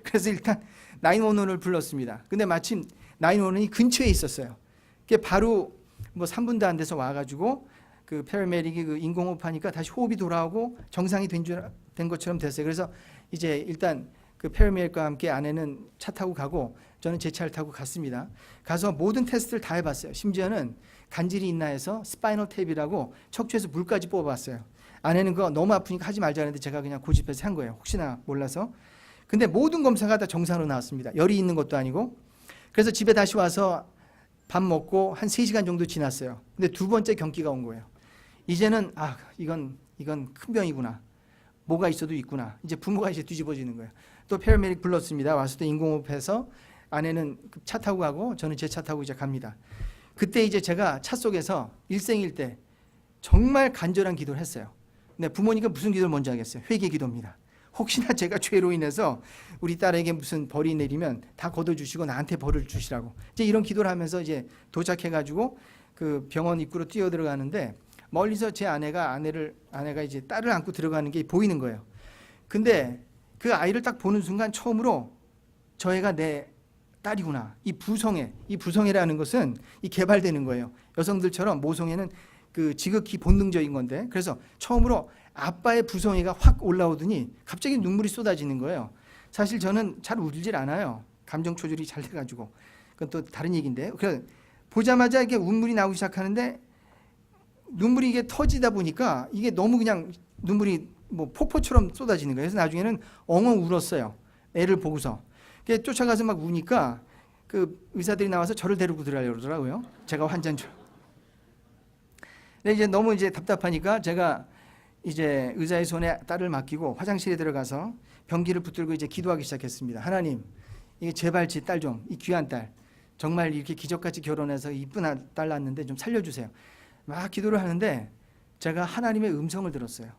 Speaker 2: 그래서 일단 911을 불렀습니다. 근데 마침 911이 근처에 있었어요. 그게 바로 3분도 안 돼서 와가지고 패러메딕이 인공호흡하니까 다시 호흡이 돌아오고 정상이 된 것처럼 됐어요. 그래서 이제 일단 그 패러메이커와 함께 아내는 차 타고 가고 저는 제 차를 타고 갔습니다. 가서 모든 테스트를 다 해봤어요. 심지어는 간질이 있나 해서 스파이널 탭이라고 척추에서 물까지 뽑아봤어요. 아내는 그거 너무 아프니까 하지 말자 했는데 제가 그냥 고집해서 한 거예요. 혹시나 몰라서. 근데 모든 검사가 다 정상으로 나왔습니다. 열이 있는 것도 아니고. 그래서 집에 다시 와서 밥 먹고 한 3시간 정도 지났어요. 근데 두 번째 경기가 온 거예요. 이제는 이건 큰 병이구나. 뭐가 있어도 있구나. 이제 부모가 이제 뒤집어지는 거예요. 또 패러메딕 불렀습니다. 와서 또 인공호흡해서 아내는 차 타고 가고 저는 제 차 타고 이제 갑니다. 그때 이제 제가 차 속에서 일생일 정말 간절한 기도를 했어요. 근데 부모님과 무슨 기도를 먼저 하겠어요? 회개 기도입니다. 혹시나 제가 죄로 인해서 우리 딸에게 무슨 벌이 내리면 다 걷어주시고 나한테 벌을 주시라고. 이제 이런 기도를 하면서 이제 도착해가지고 그 병원 입구로 뛰어 들어가는데 멀리서 제 아내가 이제 딸을 안고 들어가는 게 보이는 거예요. 근데 그 아이를 딱 보는 순간 처음으로 저 애가 내 딸이구나. 이 부성애라는 것은 이 개발되는 거예요. 여성들처럼 모성애는 그 지극히 본능적인 건데, 그래서 처음으로 아빠의 부성애가 확 올라오더니 갑자기 눈물이 쏟아지는 거예요. 사실 저는 잘 울질 않아요. 감정 조절이 잘 돼가지고. 그건 또 다른 얘기인데. 그래서 보자마자 이렇게 눈물이 나오기 시작하는데 눈물이 이게 터지다 보니까 이게 너무 그냥 눈물이 뭐 폭포처럼 쏟아지는 거예요. 그래서 나중에는 엉엉 울었어요. 애를 보고서. 쫓아가서 막 우니까 그 의사들이 나와서 저를 데리고 들어가려고 그러더라고요. 제가 환자인 줄. 근데 이제 너무 이제 답답하니까 제가 이제 의사의 손에 딸을 맡기고 화장실에 들어가서 변기를 붙들고 이제 기도하기 시작했습니다. 하나님, 이게 제발 제 딸 좀, 이 귀한 딸, 정말 이렇게 기적같이 결혼해서 이쁜 딸 낳았는데 좀 살려주세요. 막 기도를 하는데 제가 하나님의 음성을 들었어요.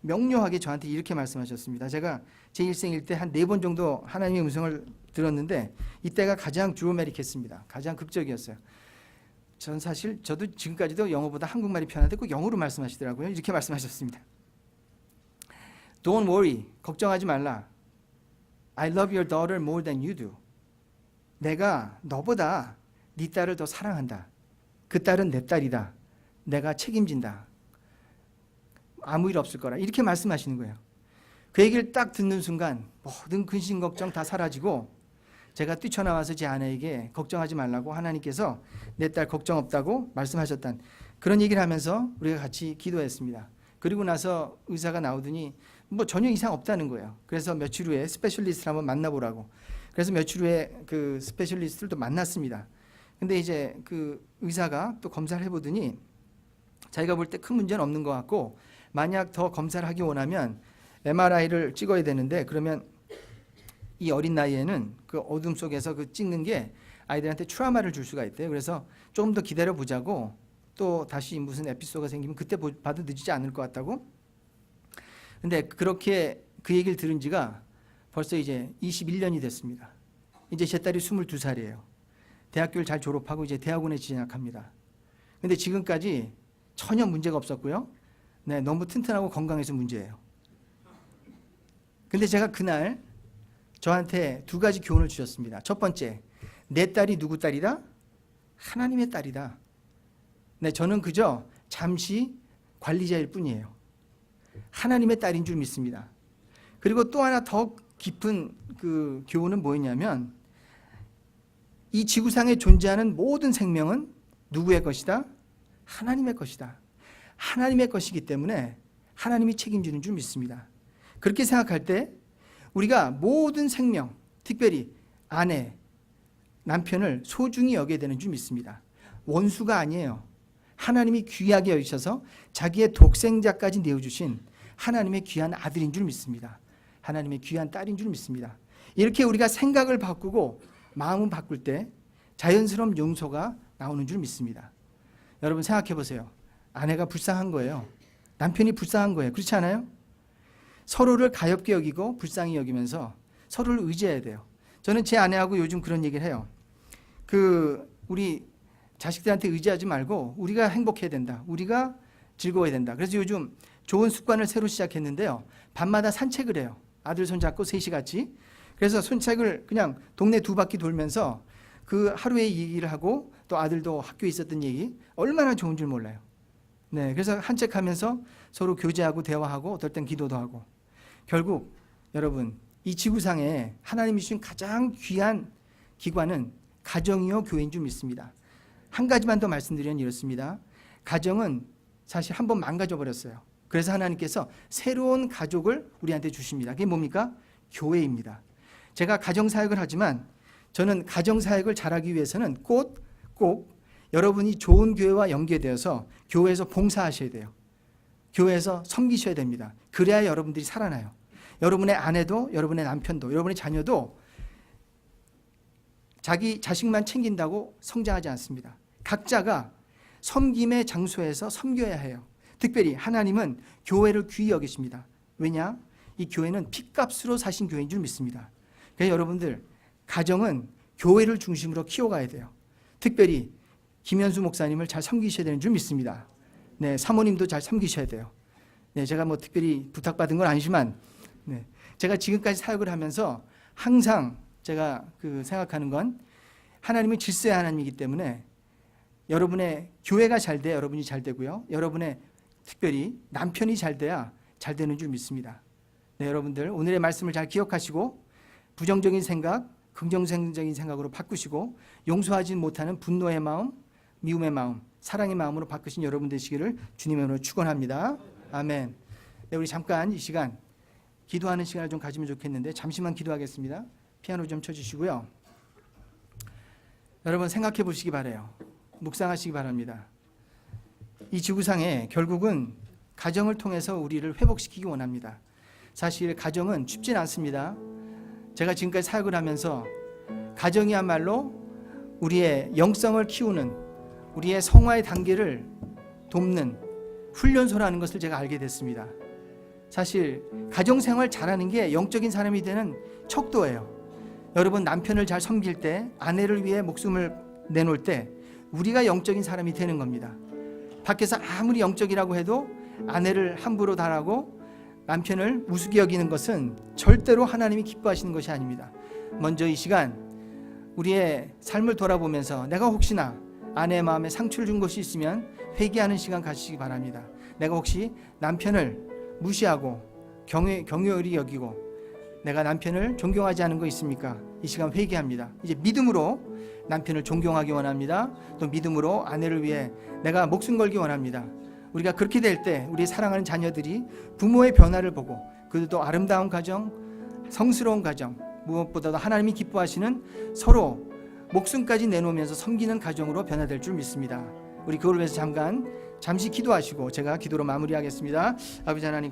Speaker 2: 명료하게 저한테 이렇게 말씀하셨습니다. 제가 제 일생일 때 한 4번 정도 하나님의 음성을 들었는데 이때가 가장 드라마틱했습니다. 가장 극적이었어요. 전 사실 저도 지금까지도 영어보다 한국말이 편한데 꼭 영어로 말씀하시더라고요. 이렇게 말씀하셨습니다. Don't worry, 걱정하지 말라. I love your daughter more than you do. 내가 너보다 네 딸을 더 사랑한다. 그 딸은 내 딸이다. 내가 책임진다. 아무 일 없을 거라. 이렇게 말씀하시는 거예요. 그 얘기를 딱 듣는 순간 모든 근심 걱정 다 사라지고 제가 뛰쳐나와서 제 아내에게 걱정하지 말라고 하나님께서 내 딸 걱정 없다고 말씀하셨단 그런 얘기를 하면서 우리가 같이 기도했습니다. 그리고 나서 의사가 나오더니 뭐 전혀 이상 없다는 거예요. 그래서 며칠 후에 스페셜리스트를 한번 만나보라고. 그래서 며칠 후에 그 스페셜리스트를 또 만났습니다. 근데 이제 그 의사가 또 검사를 해보더니 자기가 볼 때 큰 문제는 없는 것 같고 만약 더 검사를 하기 원하면 MRI를 찍어야 되는데 그러면 이 어린 나이에는 그 어둠 속에서 그 찍는 게 아이들한테 트라우마를 줄 수가 있대요. 그래서 조금 더 기다려 보자고 또 다시 무슨 에피소드가 생기면 그때 봐도 늦지 않을 것 같다고. 근데 그렇게 그 얘기를 들은 지가 벌써 이제 21년이 됐습니다. 이제 제 딸이 22살이에요. 대학교를 잘 졸업하고 이제 대학원에 진학합니다. 근데 지금까지 전혀 문제가 없었고요. 네, 너무 튼튼하고 건강해서 문제예요. 근데 제가 그날 저한테 2가지 교훈을 주셨습니다. 첫 번째, 내 딸이 누구 딸이다? 하나님의 딸이다. 네, 저는 그저 잠시 관리자일 뿐이에요. 하나님의 딸인 줄 믿습니다. 그리고 또 하나 더 깊은 그 교훈은 뭐였냐면 이 지구상에 존재하는 모든 생명은 누구의 것이다? 하나님의 것이다. 하나님의 것이기 때문에 하나님이 책임지는 줄 믿습니다. 그렇게 생각할 때 우리가 모든 생명, 특별히 아내, 남편을 소중히 여겨야 되는 줄 믿습니다. 원수가 아니에요. 하나님이 귀하게 여기셔서 자기의 독생자까지 내어주신 하나님의 귀한 아들인 줄 믿습니다. 하나님의 귀한 딸인 줄 믿습니다. 이렇게 우리가 생각을 바꾸고 마음을 바꿀 때 자연스러운 용서가 나오는 줄 믿습니다. 여러분 생각해 보세요. 아내가 불쌍한 거예요. 남편이 불쌍한 거예요. 그렇지 않아요? 서로를 가엽게 여기고 불쌍히 여기면서 서로를 의지해야 돼요. 저는 제 아내하고 요즘 그런 얘기를 해요. 우리 자식들한테 의지하지 말고 우리가 행복해야 된다. 우리가 즐거워야 된다. 그래서 요즘 좋은 습관을 새로 시작했는데요. 밤마다 산책을 해요. 아들 손잡고 셋이 같이. 그래서 산책을 그냥 동네 2바퀴 돌면서 그 하루의 얘기를 하고 또 아들도 학교에 있었던 얘기 얼마나 좋은 줄 몰라요. 네, 그래서 산책하면서 서로 교제하고 대화하고 어떨 땐 기도도 하고 결국 여러분 이 지구상에 하나님이 주신 가장 귀한 기관은 가정이요 교회인 줄 믿습니다. 한 가지만 더 말씀드리면 이렇습니다. 가정은 사실 한번 망가져 버렸어요. 그래서 하나님께서 새로운 가족을 우리한테 주십니다. 그게 뭡니까? 교회입니다. 제가 가정사역을 하지만 저는 가정사역을 잘하기 위해서는 꼭 여러분이 좋은 교회와 연계되어서 교회에서 봉사하셔야 돼요. 교회에서 섬기셔야 됩니다. 그래야 여러분들이 살아나요. 여러분의 아내도, 여러분의 남편도, 여러분의 자녀도 자기 자식만 챙긴다고 성장하지 않습니다. 각자가 섬김의 장소에서 섬겨야 해요. 특별히 하나님은 교회를 귀히 여기십니다. 왜냐? 이 교회는 핏값으로 사신 교회인 줄 믿습니다. 그래서 여러분들 가정은 교회를 중심으로 키워가야 돼요. 특별히 김현수 목사님을 잘 섬기셔야 되는 줄 믿습니다. 네, 사모님도 잘 섬기셔야 돼요. 네, 제가 뭐 특별히 부탁받은 건 아니지만, 네, 제가 지금까지 사역을 하면서 항상 제가 생각하는 건 하나님은 질서의 하나님이기 때문에 여러분의 교회가 잘 돼야 여러분이 잘 되고요. 여러분의 특별히 남편이 잘 돼야 잘 되는 줄 믿습니다. 네, 여러분들 오늘의 말씀을 잘 기억하시고 부정적인 생각, 긍정적인 생각으로 바꾸시고 용서하지 못하는 분노의 마음, 미움의 마음, 사랑의 마음으로 바꾸신 여러분 되시기를 주님의 이름으로 축원합니다. 아멘. 네, 우리 잠깐 이 시간 기도하는 시간을 좀 가지면 좋겠는데 잠시만 기도하겠습니다. 피아노 좀 쳐주시고요. 여러분 생각해 보시기 바라요. 묵상하시기 바랍니다. 이 지구상에 결국은 가정을 통해서 우리를 회복시키기 원합니다. 사실 가정은 쉽진 않습니다. 제가 지금까지 사역을 하면서 가정이야말로 우리의 영성을 키우는, 우리의 성화의 단계를 돕는 훈련소라는 것을 제가 알게 됐습니다. 사실 가정생활 잘하는 게 영적인 사람이 되는 척도예요. 여러분 남편을 잘 섬길 때, 아내를 위해 목숨을 내놓을 때 우리가 영적인 사람이 되는 겁니다. 밖에서 아무리 영적이라고 해도 아내를 함부로 다하고 남편을 우습게 여기는 것은 절대로 하나님이 기뻐하시는 것이 아닙니다. 먼저 이 시간 우리의 삶을 돌아보면서 내가 혹시나 아내의 마음에 상처를 준 것이 있으면 회개하는 시간 가지시기 바랍니다. 내가 혹시 남편을 무시하고 경외히 여기고 내가 남편을 존경하지 않은 거 있습니까? 이 시간 회개합니다. 이제 믿음으로 남편을 존경하기 원합니다. 또 믿음으로 아내를 위해 내가 목숨 걸기 원합니다. 우리가 그렇게 될 때 우리 사랑하는 자녀들이 부모의 변화를 보고 그들도 아름다운 가정, 성스러운 가정, 무엇보다도 하나님이 기뻐하시는 서로 목숨까지 내놓으면서 섬기는 가정으로 변화될 줄 믿습니다. 우리 그걸 위해서 잠시 기도하시고 제가 기도로 마무리하겠습니다. 아버지 하나님